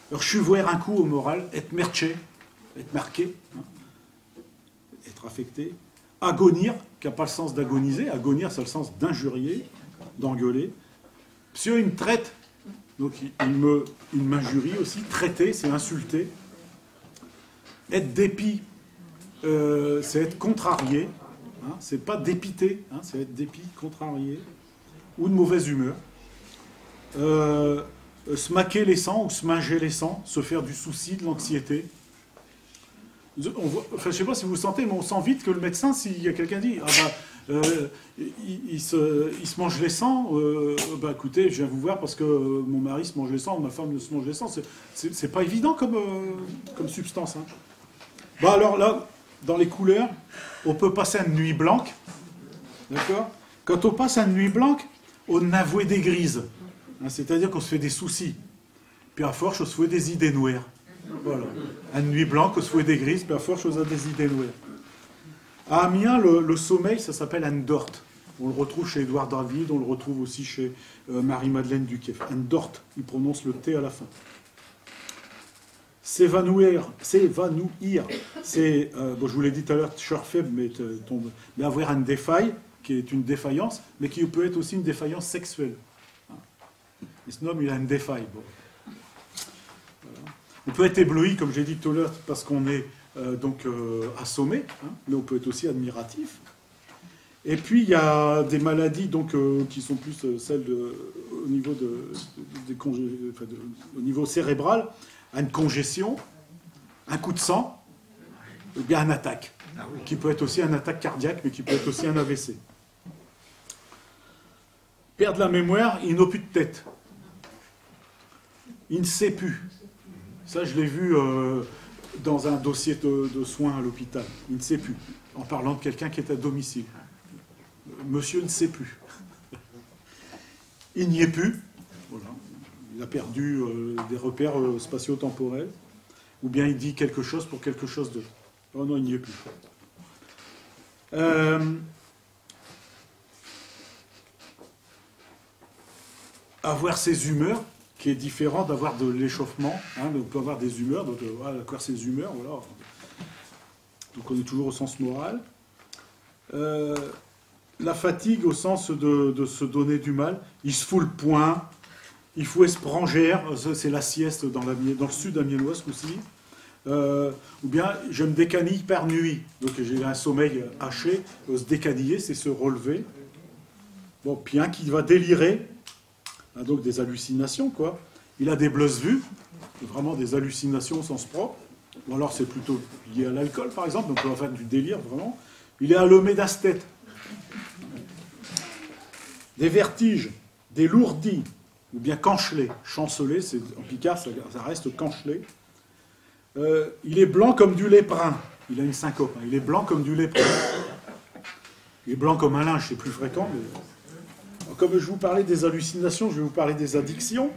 Alors, chuvoir un coup au moral, être merché, être marqué, hein, être affecté. Agonir, qui n'a pas le sens d'agoniser, agonir, c'est le sens d'injurier, d'engueuler. Monsieur, il me traite, donc il m'injurie aussi. Traiter, c'est insulter. Être dépit, c'est être contrarié. Hein, c'est pas dépité, hein, c'est être dépit, contrarié, ou de mauvaise humeur. Se maquer les sangs ou se manger les sangs, se faire du souci, de l'anxiété. Enfin, je ne sais pas si vous le sentez, mais on sent vite que le médecin, s'il y a quelqu'un qui dit il se mange les sangs, bah, écoutez, je viens vous voir parce que mon mari se mange les sangs, ma femme se mange les sangs. C'est pas évident comme substance. Hein. Bah, alors là, dans les couleurs, on peut passer une nuit blanche, d'accord ? Quand on passe une nuit blanche, on avoue des grises, hein, c'est-à-dire qu'on se fait des soucis. Puis à force, on se fait des idées noires. Voilà. Une nuit blanche, on se fait des grises, puis à force, on a des idées noires. À Amiens, le sommeil, ça s'appelle un dort. On le retrouve chez Édouard David, on le retrouve aussi chez Marie-Madeleine Duquesne. Un dort, il prononce le T à la fin. S'évanouir, c'est, bon, je vous l'ai dit tout à l'heure, cher faible, mais avoir une défaille, qui est une défaillance, mais qui peut être aussi une défaillance sexuelle. Et ce homme, il a une défaille. Bon. Voilà. On peut être ébloui, comme j'ai dit tout à l'heure, parce qu'on est assommé, hein, mais on peut être aussi admiratif. Et puis, il y a des maladies donc, qui sont plus celles au niveau, au niveau cérébral, une congestion, un coup de sang, ou bien une attaque, qui peut être aussi une attaque cardiaque, mais qui peut être aussi un AVC. Perdre la mémoire, il n'a plus de tête. Il ne sait plus. Ça, je l'ai vu dans un dossier de soins à l'hôpital. Il ne sait plus, en parlant de quelqu'un qui est à domicile. Monsieur ne sait plus. Il n'y est plus. Voilà. Il a perdu des repères spatio-temporels. Ou bien il dit quelque chose pour quelque chose d'autre. Oh non, il n'y est plus. Avoir ses humeurs, qui est différent d'avoir de l'échauffement. Hein, on peut avoir des humeurs, donc avoir ses humeurs, voilà. Donc on est toujours au sens moral. La fatigue au sens de se donner du mal. Il se fout le poing, il faut esprangère, c'est la sieste dans le sud amiénois aussi. Ou bien je me décanille par nuit. Donc j'ai un sommeil haché. Se décaniller, c'est se relever. Bon, puis un qui va délirer, hein, donc des hallucinations, quoi. Il a des blesses-vues, vraiment des hallucinations au sens propre. Ou alors c'est plutôt lié à l'alcool, par exemple, donc on va faire du délire, vraiment. Il est allumé d'asthète. Des vertiges, des lourdis, ou bien cancelé. Chanceler, en picard, ça reste cancelé. Il est blanc comme du léprin. Il a une syncope. Hein. Il est blanc comme du léprin. Il est blanc comme un linge, c'est plus fréquent. Mais... Alors, comme je vous parlais des hallucinations, je vais vous parler des addictions.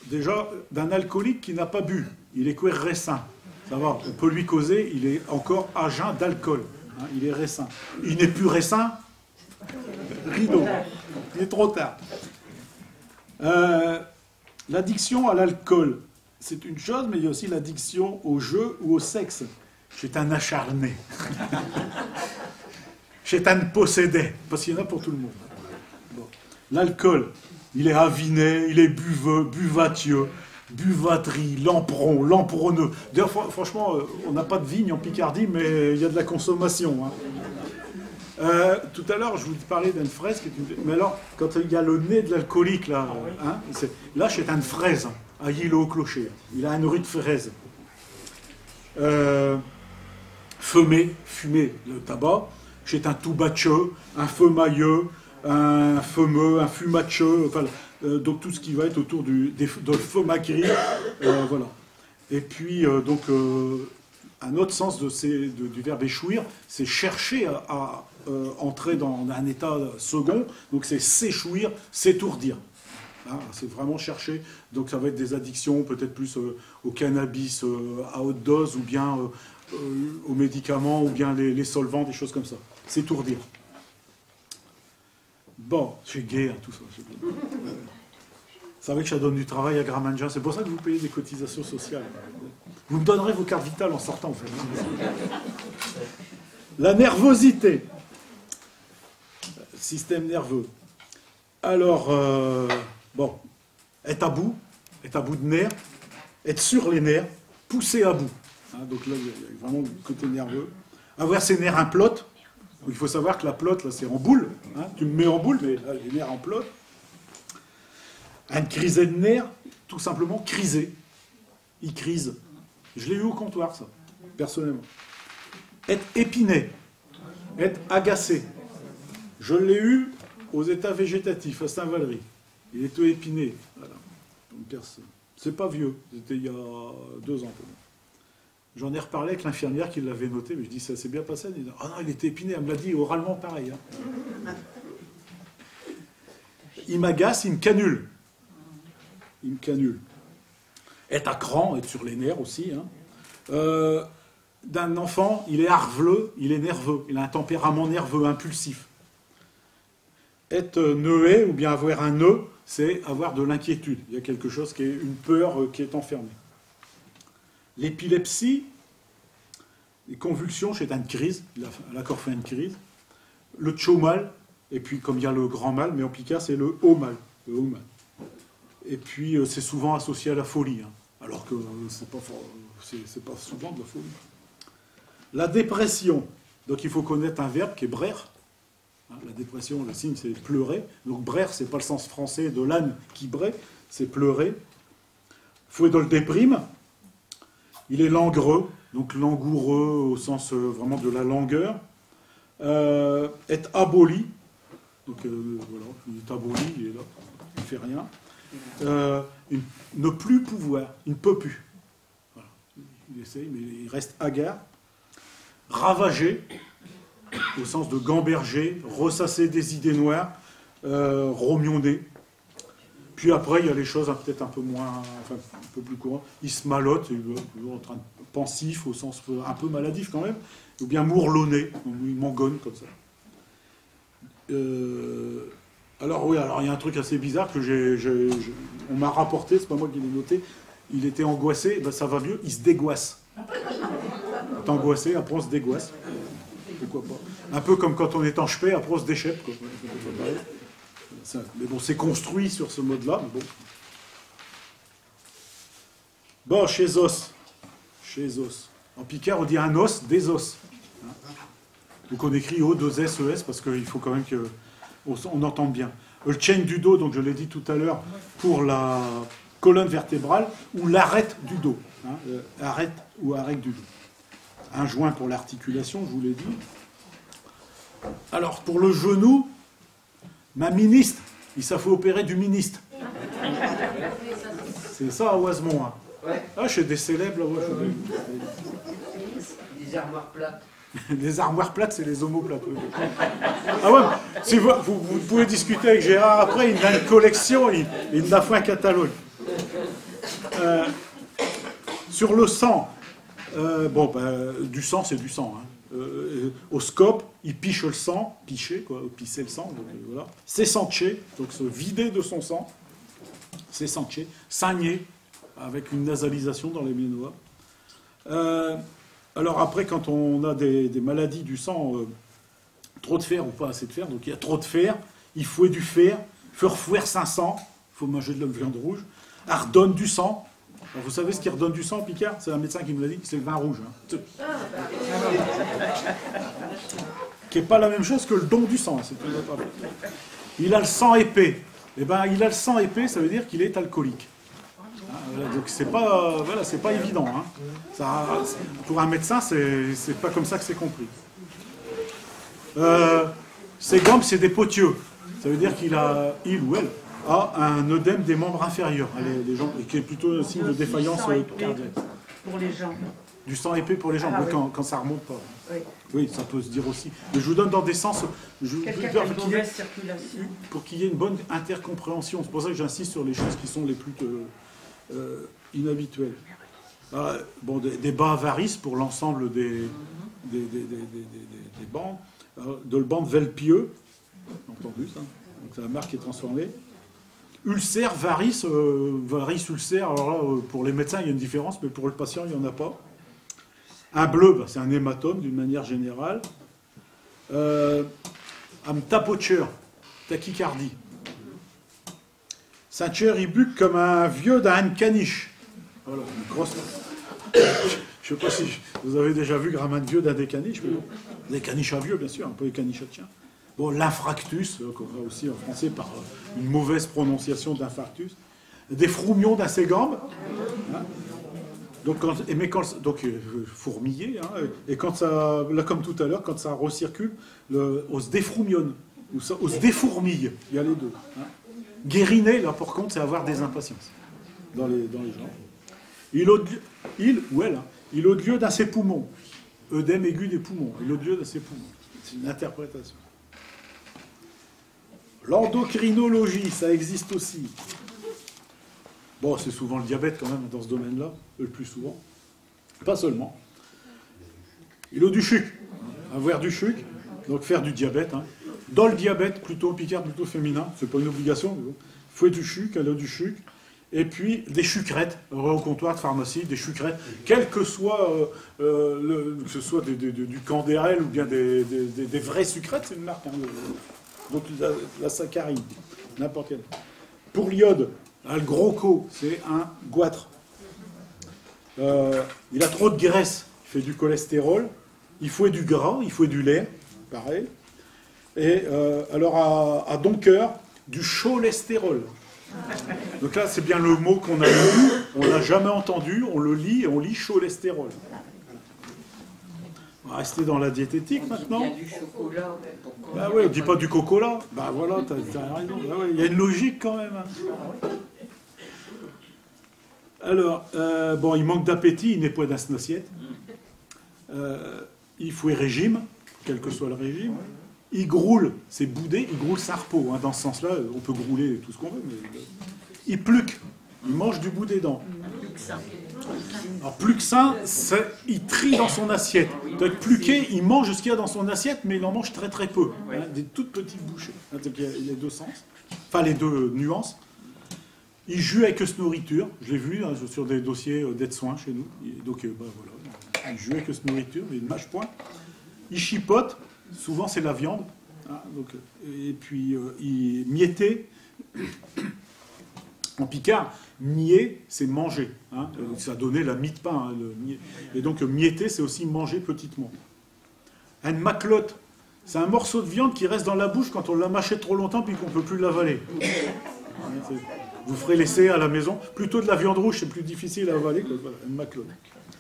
Déjà, d'un alcoolique qui n'a pas bu. Il est récin. Ça va, on peut lui causer, il est encore à jeun d'alcool. Hein, il est récin. Il n'est plus récin. Rideau. Il est trop tard. L'addiction à l'alcool, c'est une chose, mais il y a aussi l'addiction au jeu ou au sexe. C'est un acharné. C'est un possédé. Parce qu'il y en a pour tout le monde. Bon. L'alcool, il est aviné, il est buveux, buvatieux, buvaterie, lamperon, lamperonneux. D'ailleurs, franchement, on n'a pas de vigne en Picardie, mais il y a de la consommation. Hein. Tout à l'heure, je vous parlais d'une fraise. Mais alors, quand il y a le nez de l'alcoolique, là, hein, là c'est une fraise, à Yilo au clocher. Il a une rue de fraise. Fumer, le tabac. C'est un toubatcheux, un feumailleux, un fumeux, un fumacheux, enfin, donc tout ce qui va être autour de feumaquerie, voilà. Et puis, un autre sens du verbe échouir, c'est chercher à entrer dans un état second, donc c'est s'échouir, s'étourdir. Hein, c'est vraiment chercher, donc ça va être des addictions, peut-être plus au cannabis, à haute dose, ou bien aux médicaments, ou bien les solvants, des choses comme ça. S'étourdir. Bon, c'est gay, hein, tout ça. Vous savez que ça donne du travail à Gramanjan, c'est pour ça que vous payez des cotisations sociales. Vous me donnerez vos cartes vitales en sortant, en fait. La nervosité. Système nerveux. Alors, bon, être à bout de nerfs, être sur les nerfs, pousser à bout. Hein, donc là, il y a vraiment le côté nerveux. Avoir ses nerfs implotes. Il faut savoir que la plotte, là, c'est en boule. Hein, tu me mets en boule, mais là, les nerfs en plotte. Un crisé de nerfs, tout simplement criser. Il crise. Je l'ai eu au comptoir, ça, personnellement. Être épiné. Être agacé. Je l'ai eu aux états végétatifs, à Saint-Valery. Il était épiné. Voilà. C'est pas vieux. C'était il y a 2 ans. J'en ai reparlé avec l'infirmière qui l'avait noté, mais je dis ça s'est bien passé. Elle dit ah non, il était épiné. Elle me l'a dit oralement pareil. Hein. Il m'agace, il me canule. Il me canule. Être à cran, être sur les nerfs aussi. Hein. D'un enfant, il est harveleux, il est nerveux. Il a un tempérament nerveux, impulsif. Être neué, ou bien avoir un nœud, c'est avoir de l'inquiétude. Il y a quelque chose qui est une peur qui est enfermée. L'épilepsie, les convulsions, c'est une crise. Il a encore fait une crise. Le tchau mal, et puis comme il y a le grand mal, mais en picard, c'est le haut mal. Le haut mal. Et puis c'est souvent associé à la folie, hein, alors que c'est pas souvent de la folie. La dépression, Donc il faut connaître un verbe qui est braire. La dépression, le signe, c'est pleurer. Donc braire, c'est pas le sens français de l'âne qui braie, c'est pleurer. Fouet le déprime. Il est languereux, donc langoureux au sens vraiment de la langueur. Est aboli. Donc voilà, il est aboli, il est là, il ne fait rien. Ne plus pouvoir, il ne peut plus. Voilà. Il essaye, mais il reste hagard. Ravagé, au sens de gamberger, ressasser des idées noires, rognonner. Puis après, il y a les choses peut-être un peu moins, enfin, un peu plus courantes. Il se malotte, il est toujours en train de pensif, au sens un peu maladif quand même, ou bien mourlonner, il mangonne comme ça. Alors oui, alors il y a un truc assez bizarre que on m'a rapporté, c'est pas moi qui l'ai noté. Il était angoissé, ben ça va mieux, il se dégoisse. On est angoissé, après on se dégoisse. Pourquoi pas. Un peu comme quand on est en chepé, après on se déchèpe. Quoi. Mais bon, c'est construit sur ce mode-là. Bon. Bon, chez os. Chez os. En picard, on dit un os, des os. Donc on écrit O2SES parce qu'il faut quand même qu'on entende bien. Le chain du dos, donc je l'ai dit tout à l'heure, pour la colonne vertébrale, ou l'arête du dos. Arête ou arête du dos. Un joint pour l'articulation, je vous l'ai dit. Alors, pour le genou, ma ministre, il s'est fait opérer du ministre. C'est ça à Oisemont. Hein. Ouais. Ah, chez des célèbres, là, ouais, Des armoires plates. Les armoires plates, c'est les omoplates. Ah ouais, si vous pouvez discuter avec Gérard après, il a une collection, il a fait un catalogue. Sur le sang, du sang, c'est du sang. Hein. Au scope, il piche le sang, pisser le sang, donc, voilà. S'essancher, donc se vider de son sang, s'essancher, sagner, avec une nasalisation dans les ménois. Alors après, quand on a des maladies du sang, trop de fer ou pas assez de fer, donc il y a trop de fer, il faut du fer, faire fouer 500, il faut manger de la viande rouge, redonne du sang. Alors vous savez ce qui redonne du sang, Picard? C'est un médecin qui me l'a dit, c'est le vin rouge. Hein. Qui n'est pas la même chose que le don du sang. C'est tout pas. Il a le sang épais. Eh ben, il a le sang épais, ça veut dire qu'il est alcoolique. Donc c'est pas évident. Hein. Ça, pour un médecin, c'est pas comme ça que c'est compris. Ses gambes, c'est des potieux. Ça veut dire il ou elle a un œdème des membres inférieurs, les jambes, qui est plutôt un signe de défaillance cardiaque. Pour les jambes. Du sang épais pour les jambes, oui. Quand ça remonte pas. Oui, ça peut se dire aussi. Mais je vous donne dans des sens. Quelqu'un qui a une mauvaise circulation. Pour qu'il y ait une bonne intercompréhension. C'est pour ça que j'insiste sur les choses qui sont les plus inhabituelles. Bon, des bas varices pour l'ensemble des bandes. De le bande Velpieux, entendu ça. Donc la marque est transformée. Ulcère, varice, ulcère. Alors là, pour les médecins, il y a une différence, mais pour le patient, il n'y en a pas. Un bleu, c'est un hématome d'une manière générale. Un tapocheur, tachycardie. Saint-Cher, il buque comme un vieux d'un caniche. Voilà, une grosse. Je ne sais pas si vous avez déjà vu Gramin de vieux d'un des caniches, mais bon. Des caniches à vieux, bien sûr, un peu les caniches à tien. Bon, l'infractus, qu'on voit aussi en français par une mauvaise prononciation d'infarctus. Des froumions d'un ségambes. Hein. Donc, fourmiller, hein, et quand ça, là comme tout à l'heure, quand ça recircule, on se défroumionne, ou on se défourmille, il y a les deux. Hein. Guériner, là, par contre, c'est avoir des impatiences dans les gens. Il au lieu d'un ses poumons, œdème aigu des poumons, il au lieu de ses poumons. C'est une interprétation. L'endocrinologie, ça existe aussi. Bon, c'est souvent le diabète quand même dans ce domaine-là, le plus souvent. Pas seulement. Il a du chuc. Avoir du chuc, donc faire du diabète. Hein. Dans le diabète, plutôt Picard, plutôt féminin, c'est pas une obligation, mais bon. Faut du chuc, elle a du chuc. Et puis des chucrettes, au comptoir de pharmacie, des chucrettes, quel que soit, que ce soit du Candérel ou bien des vraies sucrètes, c'est une marque. Hein, donc la saccharine, n'importe quelle. Pour l'iode, le gros co, c'est un goitre. Il a trop de graisse, il fait du cholestérol. Il faut du gras, il faut du lait, pareil. Et alors à Doncoeur, du cholestérol. Donc là, c'est bien le mot qu'on a lu, on l'a jamais entendu, on le lit et on lit cholestérol. On va rester dans la diététique maintenant. Il y a du chocolat. Bah ouais, on dit pas du coca. Bah voilà, t'as raison. Bah ouais, il y a une logique quand même. Hein. Alors, bon, il manque d'appétit, il n'est pas dans son assiette. Il faut un régime, quel que soit le régime. Il groule, c'est boudé, il groule sa repos. Hein. Dans ce sens-là, on peut grouler tout ce qu'on veut. Mais... Il pluque, il mange du bout des dents. Alors, plus que ça, il trie dans son assiette. Donc, pluqué, il mange ce qu'il y a dans son assiette, mais il en mange très très peu. Hein, des toutes petites bouchées. Hein, donc, il y a les deux sens, enfin les deux nuances. Il jue avec cette nourriture. Je l'ai vu hein, sur des dossiers d'aide-soins chez nous. Donc, bah, voilà. Il joue avec cette nourriture, mais il ne mâche point. Il chipote. Souvent, c'est la viande. Hein, donc, et puis, il miettait. En picard, mier, c'est manger. Hein. Ça donnait la mie de pain. Hein, et donc, mietter, c'est aussi manger petitement. Une maclotte, c'est un morceau de viande qui reste dans la bouche quand on l'a mâché trop longtemps puis qu'on ne peut plus l'avaler. Vous ferez l'essai à la maison. Plutôt de la viande rouge, c'est plus difficile à avaler que voilà, une maclotte.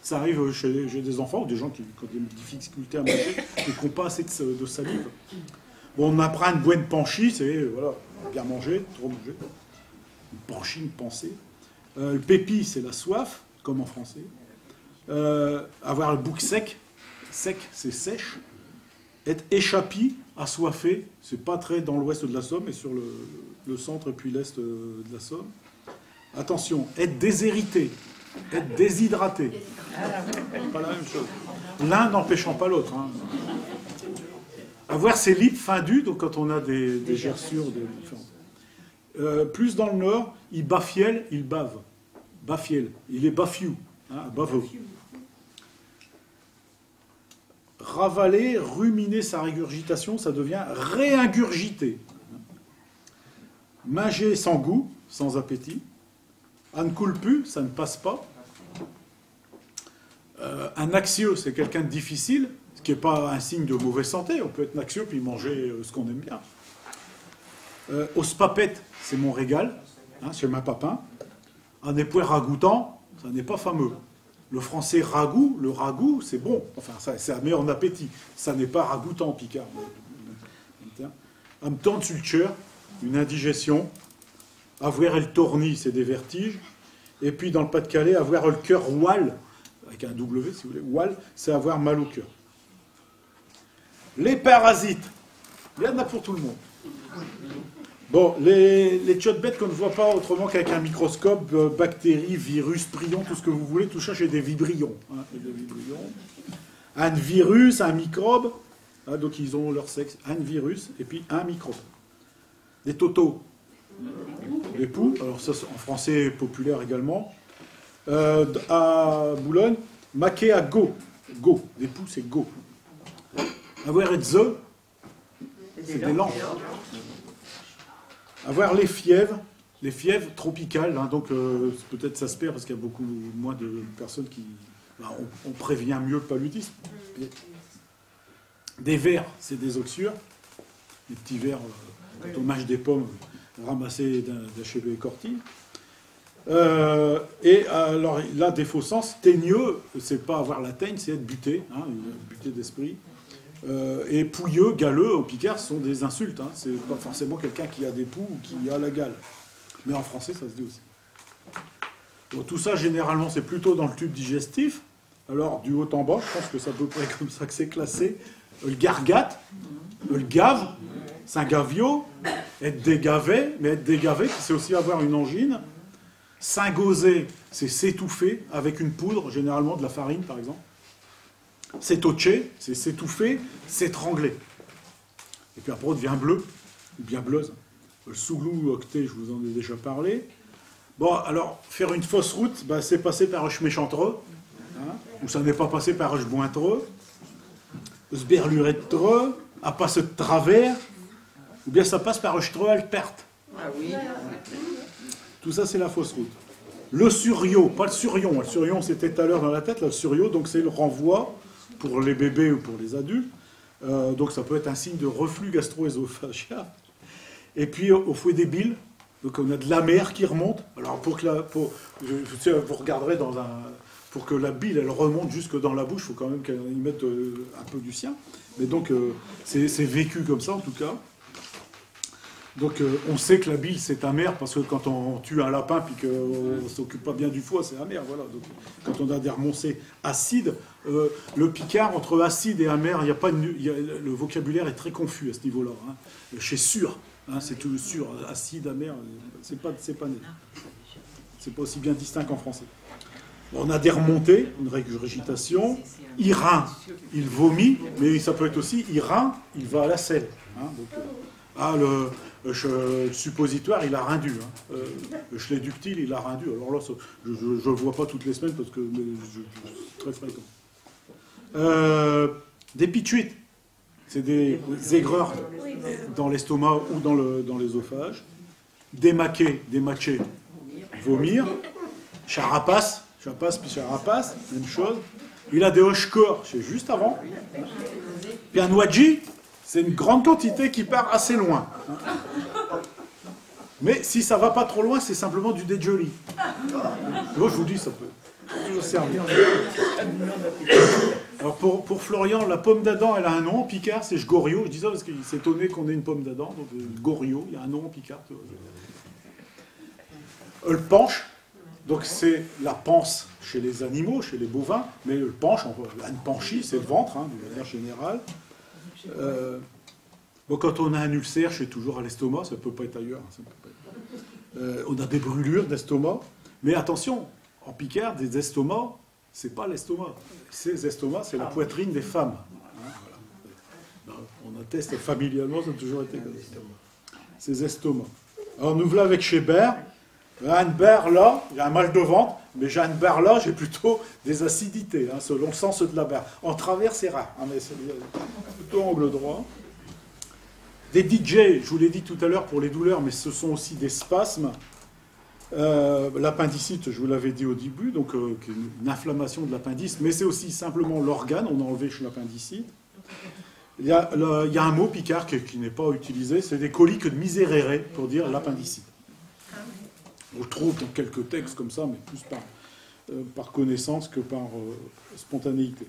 Ça arrive chez des enfants ou des gens qui ont des difficultés à manger et qui n'ont pas assez de salive. Bon, on apprend une bonne panchie, c'est voilà, bien manger, trop manger. Une panchie, une pensée. Le pépi, c'est la soif, comme en français. Avoir le bouc sec, sec, c'est sèche. Être échappi, assoiffé, c'est pas très dans l'ouest de la Somme, mais sur le centre et puis l'est de la Somme. Attention, être déshérité, être déshydraté. Pas la même chose. L'un n'empêchant pas l'autre. Hein. Avoir ses lips fendus, donc quand on a des gerçures différentes. Plus dans le nord, il bafiel, il bave. Bafiel, il est bafiou, hein, baveux. Ravaler, ruminer sa régurgitation, ça devient réingurgiter. Manger sans goût, sans appétit. Un culpu, ça ne passe pas. Un axieux, c'est quelqu'un de difficile, ce qui n'est pas un signe de mauvaise santé. On peut être axieux puis manger ce qu'on aime bien. Ospapette, c'est mon régal, hein, chez ma papin. Un époux ragoûtant, ça n'est pas fameux. Le français ragoût, le ragoût, c'est bon. Enfin, ça met en appétit. Ça n'est pas ragoûtant, picard. Un temps de culture, une indigestion. Avoir le tournis, c'est des vertiges. Et puis, dans le Pas-de-Calais, avoir le cœur wall, avec un W, si vous voulez. Wall, c'est avoir mal au cœur. Les parasites. Il y en a pour tout le monde. Bon, les tchotbêtes qu'on ne voit pas autrement qu'avec un microscope, bactéries, virus, prions, tout ce que vous voulez, tout ça, c'est des vibrions. Hein, des vibrions. Un virus, un microbe, hein, donc ils ont leur sexe, un virus, et puis un microbe. Des totos, des poux, alors ça en français populaire également. À Boulogne, maquet à go, des poux c'est go. Avoir et ze, c'est des lampes. Avoir les fièvres tropicales, hein, donc peut-être ça se perd parce qu'il y a beaucoup moins de personnes qui... Ben, on prévient mieux le paludisme. Des vers, c'est des oxyures, des petits vers, quand on mâche des pommes ramassées d'HB Corti. Et alors là, des faux sens, teigneux, c'est pas avoir la teigne, c'est être buté, hein, buté d'esprit. Et pouilleux, galeux, au picard, sont des insultes. Hein. C'est pas forcément quelqu'un qui a des poux ou qui a la gale. Mais en français, ça se dit aussi. Donc, tout ça, généralement, c'est plutôt dans le tube digestif. Alors, du haut en bas, je pense que c'est à peu près comme ça que c'est classé. Le gargate, le gave, c'est un gavio. Être dégavé, mais être dégavé, c'est aussi avoir une angine. S'ingauser, c'est s'étouffer avec une poudre, généralement de la farine, par exemple. S'étocher, c'est s'étouffer, s'étrangler. Et puis après, on devient bleu, ou bien bleuse. Le souglou octet, je vous en ai déjà parlé. Bon, alors, faire une fausse route, ben, c'est passer par Roche Méchantreux, hein, ou ça n'est pas passé par Roche Bointreux, se berluretreux, à passer de travers, ou bien ça passe par Roche Treux, perte. Ah oui. Tout ça, c'est la fausse route. Le surio, pas le surion. Le surion, c'était tout à l'heure dans la tête, là, le surio, donc c'est le renvoi pour les bébés ou pour les adultes. Donc ça peut être un signe de reflux gastro-œsophagien. Et puis au fouet des biles, donc on a de l'amer qui remonte. Alors vous regarderez pour que la bile elle remonte jusque dans la bouche, il faut quand même qu'elle y mette un peu du sien. Mais donc c'est vécu comme ça en tout cas. Donc on sait que la bile c'est amer parce que quand on tue un lapin puis qu'on ne s'occupe pas bien du foie, c'est amer. Voilà. Donc, quand on a des remoncés acides, le picard entre acide et amer, le vocabulaire est très confus à ce niveau-là. Hein. Chez sûr, hein, c'est tout sûr, acide, amer, c'est pas né. C'est pas aussi bien distinct qu'en français. On a des remontées, une régurgitation. Ira, il vomit, mais ça peut être aussi ira, il va à la selle. Hein. Donc, le suppositoire, il a rindu. Hein. Le schléductile, il a rindu. Alors là, je ne le vois pas toutes les semaines parce que c'est très fréquent. Des pituites, c'est des aigreurs dans l'estomac ou dans l'œsophage. Démaquer, dématcher, vomir. Charapace, puis charapace, même chose. Il a des hoche-corps, c'est juste avant. Puis un wadji, c'est une grande quantité qui part assez loin. Mais si ça va pas trop loin, c'est simplement du déjoli. Moi, je vous dis, ça peut toujours servir. Alors pour Florian, la pomme d'Adam, elle a un nom en picard, c'est Jgorio. Je dis ça parce qu'il s'est étonné qu'on ait une pomme d'Adam, donc Gorio, il y a un nom en picard. Le penche, donc c'est la panse chez les animaux, chez les bovins, mais le penche, une panchie, c'est le ventre, hein, de manière générale. Bon, quand on a un ulcère, c'est toujours à l'estomac, ça ne peut pas être ailleurs. Ça peut pas être... on a des brûlures d'estomac, mais attention, en picard, des estomacs, c'est pas l'estomac. Ces estomacs, c'est la poitrine des femmes. Hein, voilà. On atteste familialement, ça a toujours été comme ça. Ces estomacs. Alors nous voilà avec Schébert. Un ber là, il y a un mal de ventre, mais j'ai un ber là, j'ai plutôt des acidités, hein, selon le sens de la berre. En travers, c'est rare, hein, mais c'est plutôt angle droit. Des DJ, je vous l'ai dit tout à l'heure pour les douleurs, mais ce sont aussi des spasmes. L'appendicite, je vous l'avais dit au début, donc une inflammation de l'appendice, mais c'est aussi simplement l'organe, on a enlevé chez l'appendicite. Il y a un mot picard qui n'est pas utilisé, c'est des coliques de miserere pour dire l'appendicite. On le trouve dans quelques textes comme ça, mais plus par connaissance que par spontanéité.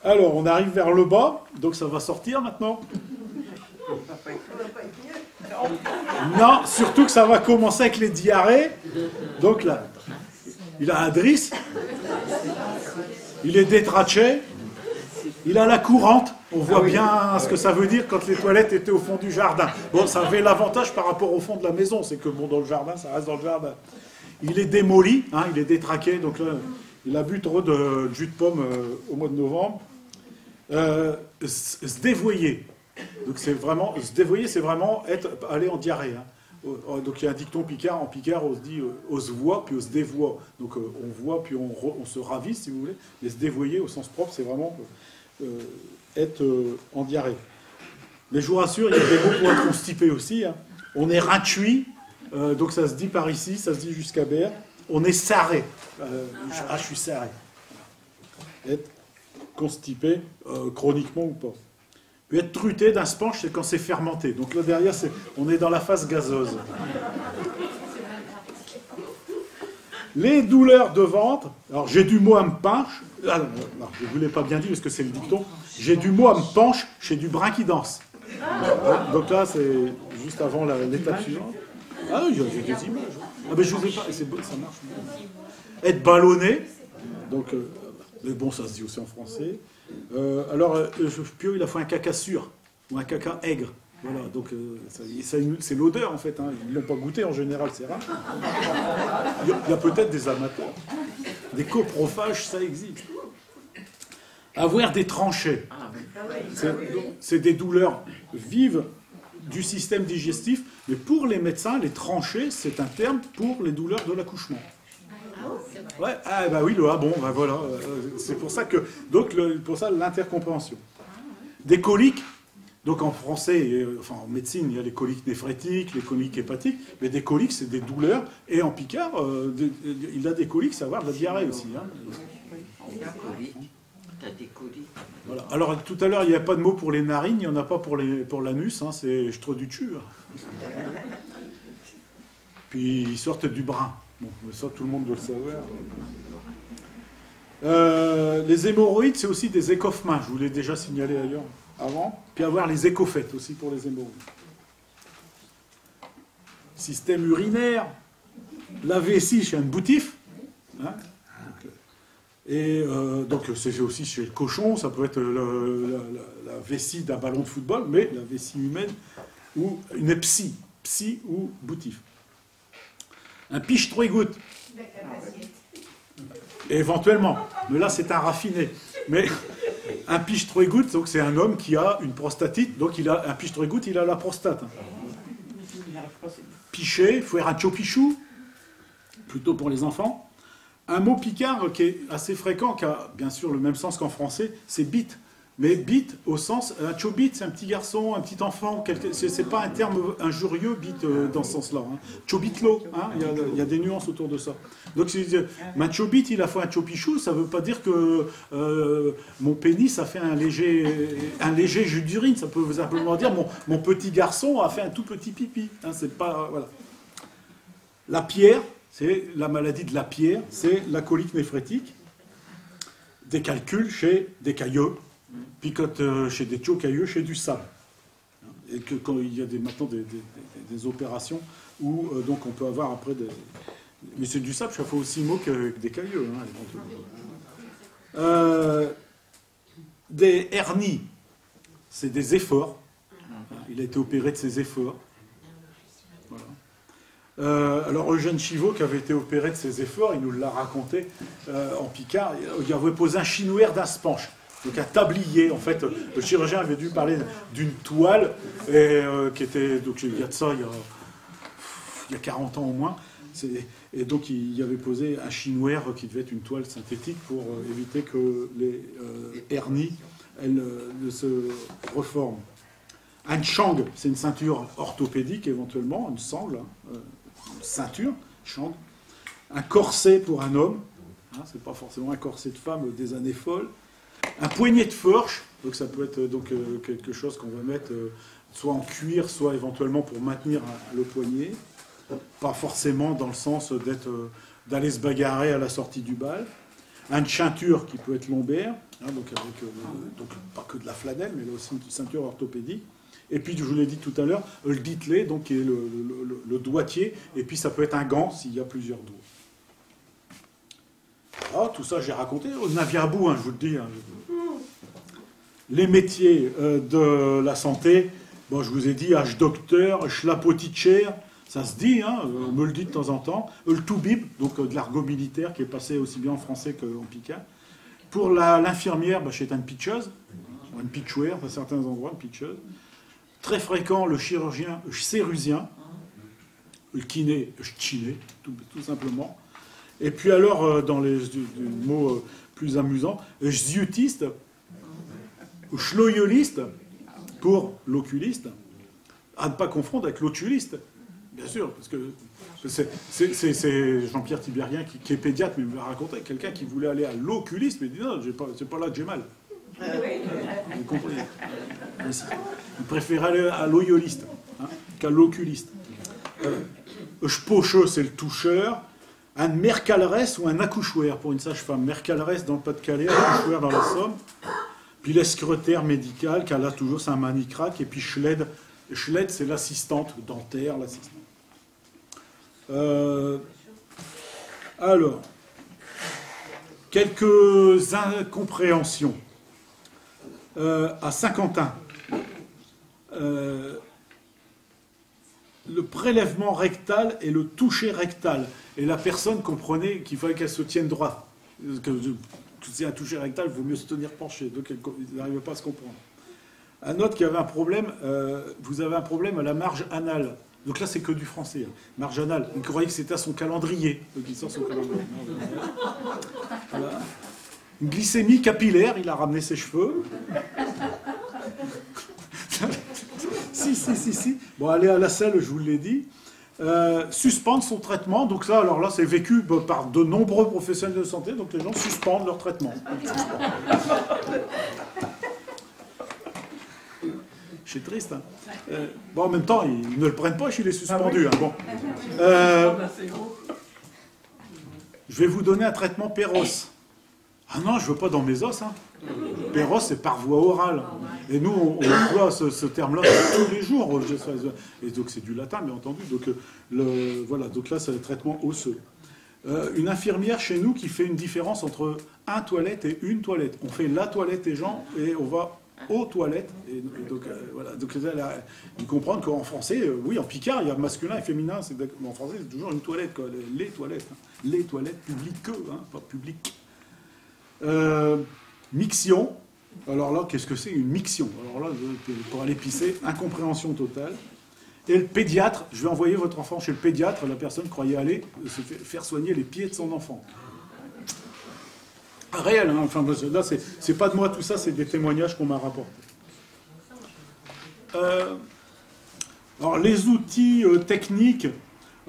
Alors, on arrive vers le bas, donc ça va sortir maintenant. Non, surtout que ça va commencer avec les diarrhées. Donc là, il a un driss, il est détraché, il a la courante. On voit bien ce que ça veut dire quand les toilettes étaient au fond du jardin. Bon, ça avait l'avantage par rapport au fond de la maison, c'est que bon, dans le jardin, ça reste dans le jardin. Il est démoli, hein, il est détraqué, donc là, il a bu trop de jus de pomme au mois de novembre. Se dévoyer. Donc c'est vraiment, se dévoyer, c'est vraiment aller en diarrhée. Hein. Donc il y a un dicton picard, en picard on se dit on se voit puis on se dévoie. Donc on voit puis on se ravise si vous voulez. Mais se dévoyer au sens propre, c'est vraiment être en diarrhée. Mais je vous rassure, il y a des mots pour être constipé aussi. Hein. On est rincuit, donc ça se dit par ici, ça se dit jusqu'à Berre. On est sarré. Je suis sarré. Être constipé, chroniquement ou pas. Puis être truté d'un sponge, c'est quand c'est fermenté. Donc là derrière, on est dans la phase gazeuse. Les douleurs de ventre. Alors j'ai du mot à me penche. Ah, non, je ne vous l'ai pas bien dit parce que c'est le dicton. J'ai du mot à me penche chez du brin qui danse. Donc là, c'est juste avant l'étape suivante. Ah oui, il y a des images. Ah ben je vous ai pas. C'est bon, ça marche. Être ballonné. Donc, mais bon, ça se dit aussi en français. Alors, Pio, il a fait un caca sûr, ou un caca aigre. Voilà, donc c'est l'odeur en fait. Hein. Ils ne l'ont pas goûté en général, c'est rare. Il y a peut-être des amateurs. Des coprophages, ça existe. Avoir des tranchées. C'est des douleurs vives du système digestif, mais pour les médecins, les tranchées, c'est un terme pour les douleurs de l'accouchement. Ouais, ah bah oui, bon, bah voilà, c'est pour ça que, donc pour ça l'intercompréhension. Des coliques, donc en français, enfin en médecine, il y a les coliques néphrétiques, les coliques hépatiques, mais des coliques, c'est des douleurs, et en picard, il a des coliques, ça va avoir de la diarrhée aussi. Hein. T'as des colis. Voilà. Alors tout à l'heure, il n'y a pas de mot pour les narines, il n'y en a pas pour l'anus, hein, c'est Strodutu. Puis ils sortent du brin. Bon, mais ça, tout le monde doit le savoir. Les hémorroïdes, c'est aussi des écoffements. Je vous l'ai déjà signalé ailleurs avant. Puis avoir les écoffettes aussi pour les hémorroïdes. Système urinaire, la vessie chez un boutif. Hein, et donc c'est aussi chez le cochon, ça peut être la vessie d'un ballon de football, mais la vessie humaine ou une psy ou boutif. Un piche trois gouttes. Éventuellement, mais là c'est un raffiné. Mais un piche trois gouttes, donc c'est un homme qui a une prostatite, donc il a un piche trois gouttes, il a la prostate. Picher, il faut faire un chopichou, plutôt pour les enfants. Un mot picard qui est assez fréquent, qui a bien sûr le même sens qu'en français, c'est bite. Mais bite au sens, un chobit, c'est un petit garçon, un petit enfant, c'est pas un terme injurieux, bite, dans ce sens-là. Hein. Chobitlo, hein, il y a des nuances autour de ça. Donc, ma chobit, il a fait un chopichou, ça veut pas dire que mon pénis a fait un léger jus d'urine, ça peut simplement dire mon petit garçon a fait un tout petit pipi. Hein, c'est pas, voilà. La pierre, c'est la maladie de la pierre, c'est la colique néphrétique, des calculs chez des cailleux, picote chez des cailleux, chez du sable. Et que quand il y a maintenant des opérations où donc on peut avoir après des... Mais c'est du sable, ça fait aussi mot que des cailleux. Hein, des hernies, c'est des efforts. Il a été opéré de ses efforts. Voilà. Alors Eugène Chivot, qui avait été opéré de ses efforts, il nous l'a raconté en Picard, il avait posé un chinoire d'un spanche. Donc un tablier, en fait, le chirurgien avait dû parler d'une toile, qui était, donc il y a de ça, il y a 40 ans au moins, et donc il y avait posé un chinois qui devait être une toile synthétique pour éviter que les hernies, elles ne se reforment. Un chang, c'est une ceinture orthopédique éventuellement, une sangle, une ceinture, chang. Un corset pour un homme, hein, c'est pas forcément un corset de femme des années folles. Un poignet de fourche, donc ça peut être donc, quelque chose qu'on va mettre soit en cuir, soit éventuellement pour maintenir le poignet. Pas forcément dans le sens d'aller se bagarrer à la sortie du bal. Une ceinture qui peut être lombaire, hein, donc avec donc pas que de la flanelle, mais là aussi une ceinture orthopédique. Et puis, je vous l'ai dit tout à l'heure, le ditlé, donc qui est le doigtier, et puis ça peut être un gant s'il y a plusieurs doigts. Ah, tout ça, j'ai raconté. On a à bout, hein, je vous le dis. Hein. Les métiers de la santé, bon, je vous ai dit, docteur, schlapoticher, ça se dit, hein, on me le dit de temps en temps. Le toubib, donc de l'argot militaire qui est passé aussi bien en français qu'en picard. Pour l'infirmière, c'est une pitcheuse, une pitchouère, à certains endroits, une pitcheuse. Très fréquent, le chirurgien cérusien, le kiné, tout simplement. Et puis alors, dans les mots plus amusants, ziutiste, ou schloyoliste, pour l'oculiste, à ne pas confondre avec l'otuliste, bien sûr, parce que c'est Jean-Pierre Tibérien qui est pédiatre, mais il me l'a raconté, quelqu'un qui voulait aller à l'oculiste, mais il dit non, c'est pas là que j'ai mal. Vous comprenez? Il préfère aller à l'oyoliste, hein, qu'à l'oculiste. Pocheux, c'est le toucheur. Un mercalresse ou un accoucheur pour une sage-femme. Mercalresse dans le Pas-de-Calais, accoucheur dans la Somme. Puis l'escretaire médical, qui a là toujours, c'est un manicrac. Et puis Schled, c'est l'assistante dentaire, l'assistante. Alors, quelques incompréhensions. À Saint-Quentin, le prélèvement rectal et le toucher rectal. Et la personne comprenait qu'il fallait qu'elle se tienne droite. C'est un toucher rectal, il vaut mieux se tenir penché. Donc ils n'arrivaient pas à se comprendre. Un autre qui avait un problème, vous avez un problème à la marge anale. Donc là, c'est que du français. Hein. Marge anale. Il croyait que c'était à son calendrier. Donc il sort son calendrier. Voilà. Une glycémie capillaire, il a ramené ses cheveux. Si. Bon, allez à la selle, je vous l'ai dit. suspendre son traitement. Donc ça, alors là, c'est vécu par de nombreux professionnels de santé. Donc les gens suspendent leur traitement. C'est triste. Hein. Bon, en même temps, ils ne le prennent pas s'il est suspendu. Hein, bon. Je vais vous donner un traitement Péros. Ah non, je veux pas dans mes os. Hein. Péros, c'est par voie orale. Et nous, on emploie ce terme-là tous les jours. Et donc, c'est du latin, bien entendu. Donc, voilà. Donc là, c'est le traitement osseux. Une infirmière chez nous qui fait une différence entre un toilette et une toilette. On fait la toilette des gens et on va aux toilettes. Et donc, voilà. Donc, ils comprennent qu'en français, oui, en picard, il y a masculin et féminin. Mais en français, c'est toujours une toilette, quoi. Les toilettes. Hein. Les toilettes publiques, hein, pas publiques. Miction. Alors là, qu'est-ce que c'est une miction? Alors là, pour aller pisser, incompréhension totale. Et le pédiatre, je vais envoyer votre enfant chez le pédiatre, la personne croyait aller se faire soigner les pieds de son enfant. Réel, hein, enfin, là, c'est pas de moi tout ça, c'est des témoignages qu'on m'a rapportés. Alors, les outils techniques,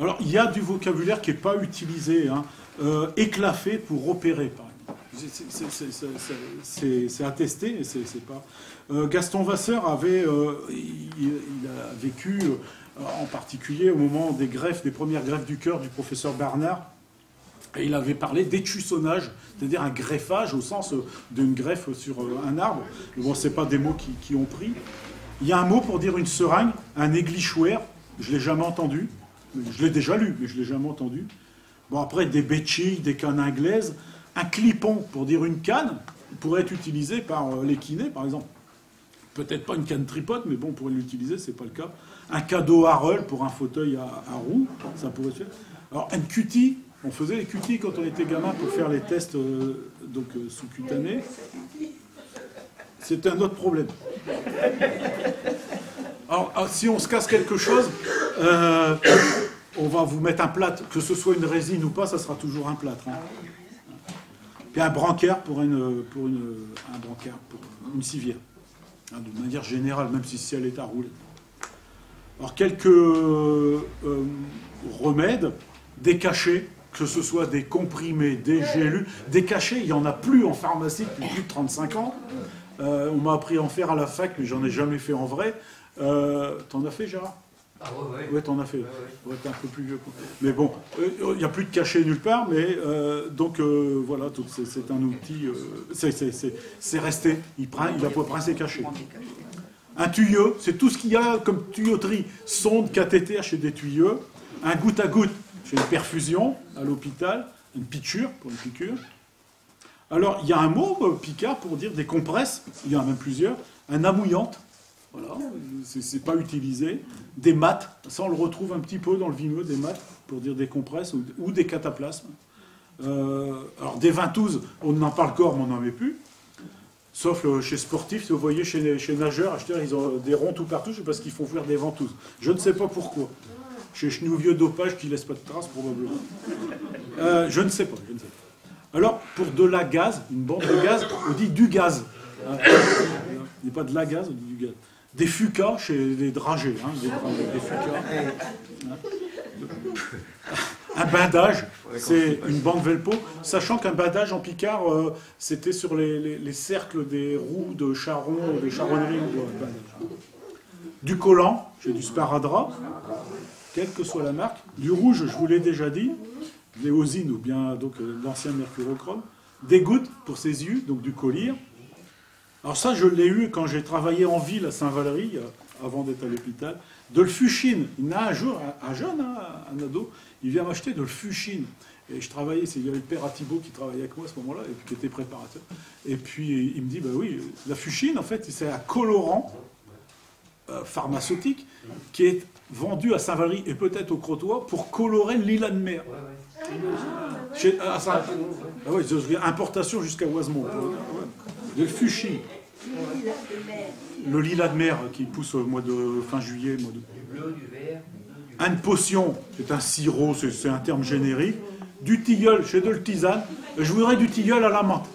alors il y a du vocabulaire qui n'est pas utilisé, hein, éclaffé pour opérer, par exemple. C'est attesté, et c'est pas... Gaston Vasseur il a vécu, en particulier au moment des premières greffes du cœur du professeur Bernard, et il avait parlé d'étussonnage, c'est-à-dire un greffage au sens d'une greffe sur un arbre. Mais bon, c'est pas des mots qui ont pris. Il y a un mot pour dire une seringue, un églichouer, je l'ai jamais entendu. Je l'ai déjà lu, mais je l'ai jamais entendu. Bon, après, des béchilles, des cannes anglaises. Un clipon, pour dire une canne, pourrait être utilisé par les kinés, par exemple. Peut-être pas une canne tripote, mais bon, on pourrait l'utiliser, c'est pas le cas. Un cadeau Harrell pour un fauteuil à roues, ça pourrait se faire. Alors, un cutie, on faisait les cuties quand on était gamin pour faire les tests sous-cutanés. C'était un autre problème. Alors, si on se casse quelque chose, on va vous mettre un plâtre, que ce soit une résine ou pas, ça sera toujours un plâtre. Hein. Et un brancard pour une civière, hein, de manière générale, même si elle est à rouler. Alors, quelques remèdes, des cachets, que ce soit des comprimés, des gélus. Des cachets, il n'y en a plus en pharmacie depuis plus de 35 ans. On m'a appris à en faire à la fac, mais j'en ai jamais fait en vrai. T'en as fait, Gérard? Ah ouais. Ouais, t'en as fait. Ouais, t'es un peu plus vieux. Mais bon, il n'y a plus de cachet nulle part, mais donc voilà, c'est un outil, c'est resté. Il a pas pris ses cachets. Un tuyau, c'est tout ce qu'il y a comme tuyauterie. Sonde, cathéter chez des tuyaux. Un goutte à goutte chez une perfusion à l'hôpital. Une piqûre pour une piqûre. Alors, il y a un mot picard pour dire des compresses. Il y en a même plusieurs. Un amouillante. Voilà, c'est pas utilisé. Des maths, ça on le retrouve un petit peu dans le vineux, des maths, pour dire des compresses ou des cataplasmes. Alors des ventouses, on n'en parle corps, mais on n'en met plus. Sauf chez sportifs, si vous voyez chez nageurs, ils ont des ronds tout partout, c'est parce qu'ils font faire des ventouses. Je ne sais pas pourquoi. Chez vieux dopage qui ne laisse pas de traces, probablement. Je ne sais pas. Alors, pour de la gaz, une bande de gaz, on dit du gaz. Il n'y a pas de la gaz, on dit du gaz. Des fucas chez les dragées, hein, des fucas. Un bandage, c'est une bande velpo, sachant qu'un bandage en picard, c'était sur les cercles des roues de charron, des charronneries. Du collant, j'ai du sparadrap, quelle que soit la marque. Du rouge, je vous l'ai déjà dit, l'éosine ou bien donc l'ancien mercurochrome. Des gouttes pour ses yeux, donc du collyre. Alors ça, je l'ai eu quand j'ai travaillé en ville à Saint-Valery, avant d'être à l'hôpital. De l'fuchine. Il y en a un jour, un jeune, hein, un ado, il vient m'acheter de l'fuchine. Et je travaillais, il y avait le père Athibault qui travaillait avec moi à ce moment-là, et puis qui était préparateur. Et puis il me dit, bah oui, la fuchine, en fait, c'est un colorant pharmaceutique qui est vendu à Saint-Valery et peut-être au Crotoy pour colorer le lilas de mer. Importation jusqu'à Oisemont. Le fuchsi. Le lilas de mer qui pousse au mois de fin juillet. Du bleu, du vert. Une potion, c'est un sirop, c'est un terme générique. Du tilleul, chez de le tisane. Je voudrais du tilleul à la menthe.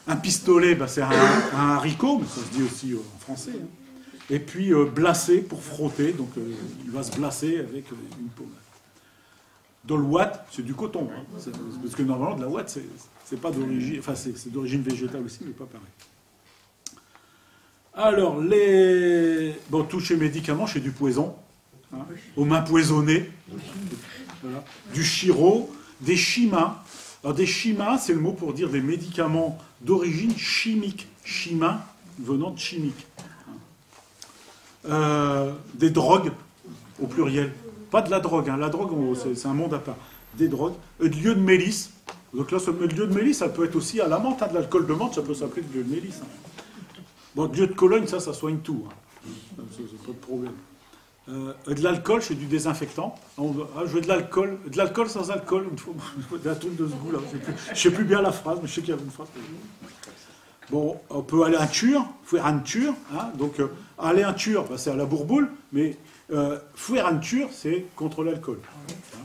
Un pistolet, c'est un haricot, mais ça se dit aussi en français. Et puis blasser pour frotter, donc il va se blasser avec une pommade. Dans le ouate, c'est du coton, hein. Parce que normalement de la ouate, c'est pas d'origine, enfin c'est d'origine végétale aussi, mais pas pareil. Alors, toucher médicaments, chez du poison, hein, aux mains poisonnées, voilà. Du chiro, des chimas. Alors, des chimas, c'est le mot pour dire des médicaments d'origine chimique. Chima, venant de chimique. Des drogues, au pluriel. Pas de la drogue, hein. La drogue, c'est un monde à part. Des drogues. De lieu de mélisse. Donc là, ce lieu de mélisse, ça peut être aussi à la menthe, hein, de l'alcool de menthe, ça peut s'appeler de lieu de mélisse. Hein. Bon, de lieu de Cologne, ça soigne tout. Hein. C'est pas de problème. De l'alcool, c'est du désinfectant. Je veux de l'alcool sans alcool. Un truc de ce goût-là. Je ne sais plus bien la phrase, mais je sais qu'il y a une phrase. Bon, on peut aller à un tur, faire un tur. Hein, donc, aller à un tur, bah, c'est à la bourboule, mais faire un tur, c'est contre l'alcool. Hein.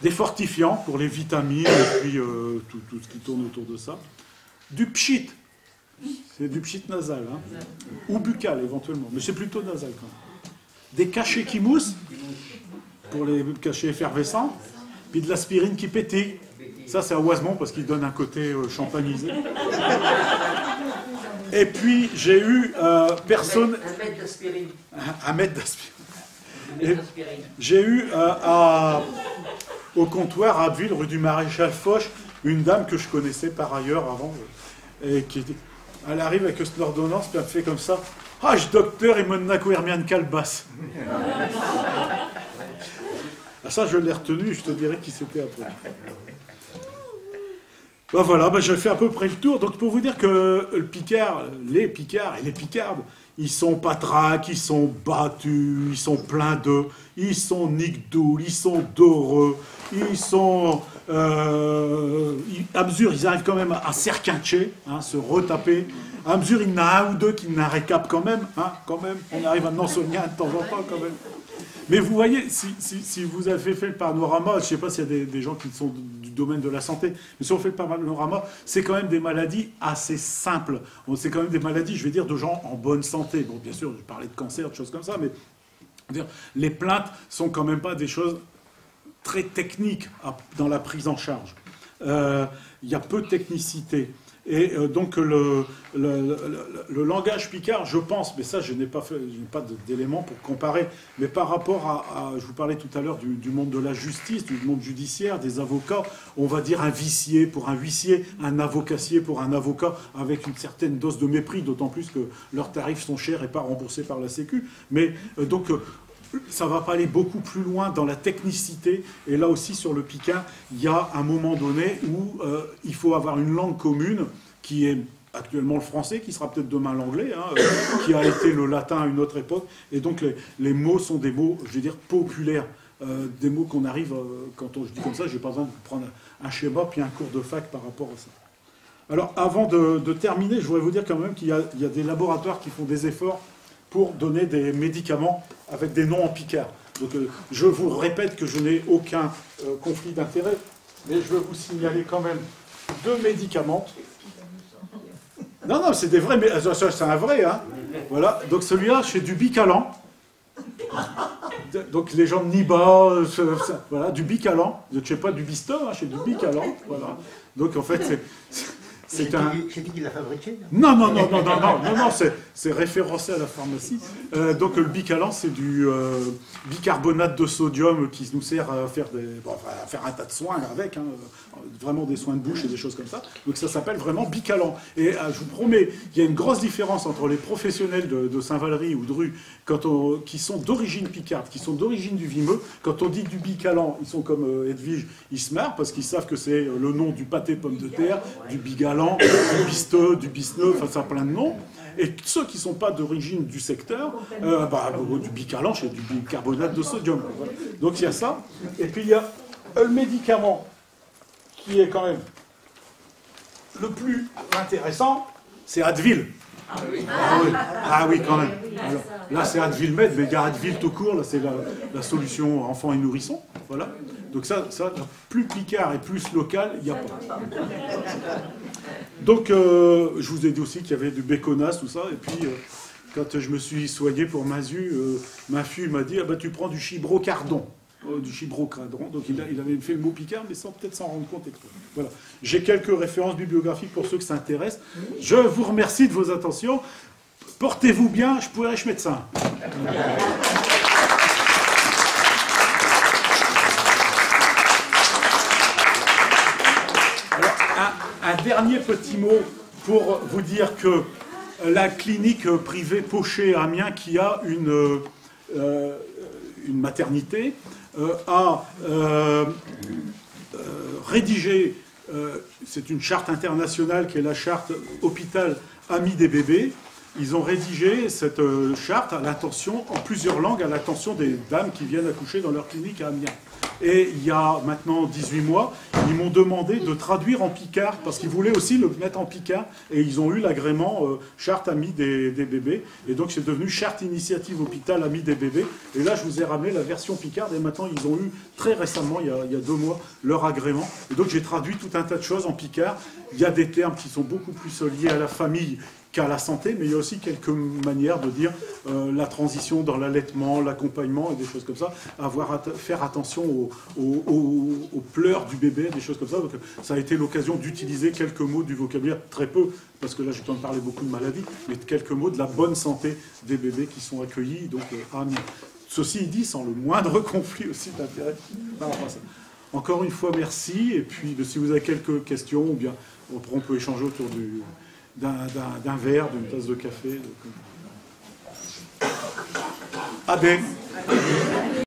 Des fortifiants pour les vitamines et puis tout ce qui tourne autour de ça. Du pchit. C'est du pchit nasal. Hein, ou buccal, éventuellement. Mais c'est plutôt nasal, quand même. Des cachets qui moussent, pour les cachets effervescents, puis de l'aspirine qui pétille. Ça, c'est à Oisemont, parce qu'il donne un côté champagnisé. Et puis, j'ai eu personne... Un mètre d'aspirine. Un mètre d'aspirine. J'ai eu au comptoir à Abbeville, rue du Maréchal Foch, une dame que je connaissais par ailleurs avant, et elle arrive avec une ordonnance, puis elle me fait comme ça. Ah, je docteur, il me n'a rien de calebasse. Ah, ça, je l'ai retenu, je te dirai qui c'était après. Ben voilà, j'ai fait à peu près le tour. Donc, pour vous dire que les Picards et les Picardes, ils sont patraques, ils sont battus, ils sont pleins d'eux, ils sont niquedoules, ils sont doreux, ils sont... à mesure, ils arrivent quand même à serquincher, hein, se retaper. À mesure, il y en a un ou deux qui n'en récapent quand même, hein, on arrive à en soigner un de temps en temps quand même. Mais vous voyez, si vous avez fait le panorama, je ne sais pas s'il y a des gens qui sont du domaine de la santé, mais si on fait le panorama, c'est quand même des maladies assez simples. C'est quand même des maladies, je vais dire, de gens en bonne santé. Bon, bien sûr, je parlais de cancer, de choses comme ça, mais les plaintes sont quand même pas des choses très techniques dans la prise en charge. Il y a peu de technicité. Et donc le langage picard, je pense, mais ça je n'ai pas d'éléments pour comparer, mais par rapport je vous parlais tout à l'heure du monde de la justice, du monde judiciaire, des avocats, on va dire un huissier pour un huissier, un avocassier pour un avocat, avec une certaine dose de mépris, d'autant plus que leurs tarifs sont chers et pas remboursés par la Sécu. Mais donc ça ne va pas aller beaucoup plus loin dans la technicité. Et là aussi, sur le picard, il y a un moment donné où il faut avoir une langue commune qui est actuellement le français, qui sera peut-être demain l'anglais, hein, qui a été le latin à une autre époque. Et donc les mots sont des mots, je vais dire, populaires. Des mots qu'on arrive, je dis comme ça, je n'ai pas besoin de prendre un schéma puis un cours de fac par rapport à ça. Alors, avant de terminer, je voudrais vous dire quand même qu'il y a des laboratoires qui font des efforts pour donner des médicaments avec des noms en picard. Donc je vous répète que je n'ai aucun conflit d'intérêt, mais je veux vous signaler quand même 2 médicaments. Non, c'est des vrais, mais c'est un vrai, hein. Voilà, donc celui-là, c'est du Bicalan. Donc les gens de Niba, voilà, du Bicalan. Je ne sais pas du Bisto, hein, c'est du Bicalan. Voilà. Donc en fait, c'est qui l'a fabriqué? Non, c'est référencé à la pharmacie. Donc le Bicalan, c'est du bicarbonate de sodium qui nous sert à faire, à faire un tas de soins avec, hein, vraiment des soins de bouche et des choses comme ça. Donc ça s'appelle vraiment Bicalan. Et je vous promets, il y a une grosse différence entre les professionnels de Saint-Valery ou de Rue qui sont d'origine picarde, qui sont d'origine du Vimeux. Quand on dit du Bicalan, ils sont comme Edwige, ils se marrent parce qu'ils savent que c'est le nom du pâté pomme de terre, du Bigalan, du Bisteux, du Bisneux, enfin ça a plein de noms. Et ceux qui ne sont pas d'origine du secteur, du Bicalan, c'est du bicarbonate de sodium. Voilà. Donc il y a ça. Et puis il y a le médicament qui est quand même le plus intéressant, c'est Advil. Ah oui, quand même. Alors, là, c'est Advil Med, mais il y a Advil tout court, là, c'est la solution enfants et nourrissons. Voilà. Donc ça, plus picard et plus local, il n'y a pas. Donc, je vous ai dit aussi qu'il y avait du Béconas, tout ça, et puis quand je me suis soigné pour Masu, ma fille m'a dit, ah bah, tu prends du chibrocardon. Du chibrocardon, donc il avait fait le mot picard, mais sans peut-être s'en rendre compte. Voilà. J'ai quelques références bibliographiques pour ceux que ça intéresse. Je vous remercie de vos attentions. Portez-vous bien, je pourrais être médecin. Alors, un dernier petit mot pour vous dire que la clinique privée Pochet à Amiens, qui a une maternité, a rédigé, c'est une charte internationale qui est la charte Hôpital Ami des bébés. Ils ont rédigé cette charte à l'attention, en plusieurs langues, à l'attention des dames qui viennent accoucher dans leur clinique à Amiens. Et il y a maintenant 18 mois, ils m'ont demandé de traduire en picard, parce qu'ils voulaient aussi le mettre en picard, et ils ont eu l'agrément charte Ami des bébés, et donc c'est devenu charte initiative hôpital Ami des bébés, et là je vous ai ramené la version picard, et maintenant ils ont eu très récemment, il y a 2 mois, leur agrément, et donc j'ai traduit tout un tas de choses en picard. Il y a des termes qui sont beaucoup plus liés à la famille qu'à la santé, mais il y a aussi quelques manières de dire la transition dans l'allaitement, l'accompagnement et des choses comme ça, faire attention aux pleurs du bébé, des choses comme ça. Donc, ça a été l'occasion d'utiliser quelques mots du vocabulaire, très peu, parce que là j'ai pas parlé beaucoup de maladies, mais quelques mots de la bonne santé des bébés qui sont accueillis donc, à Amiens. Ceci dit, sans le moindre conflit aussi d'intérêt par rapport à ça. Encore une fois, merci, et puis si vous avez quelques questions, ou bien on peut échanger autour d'un verre, d'une tasse de café. Adé.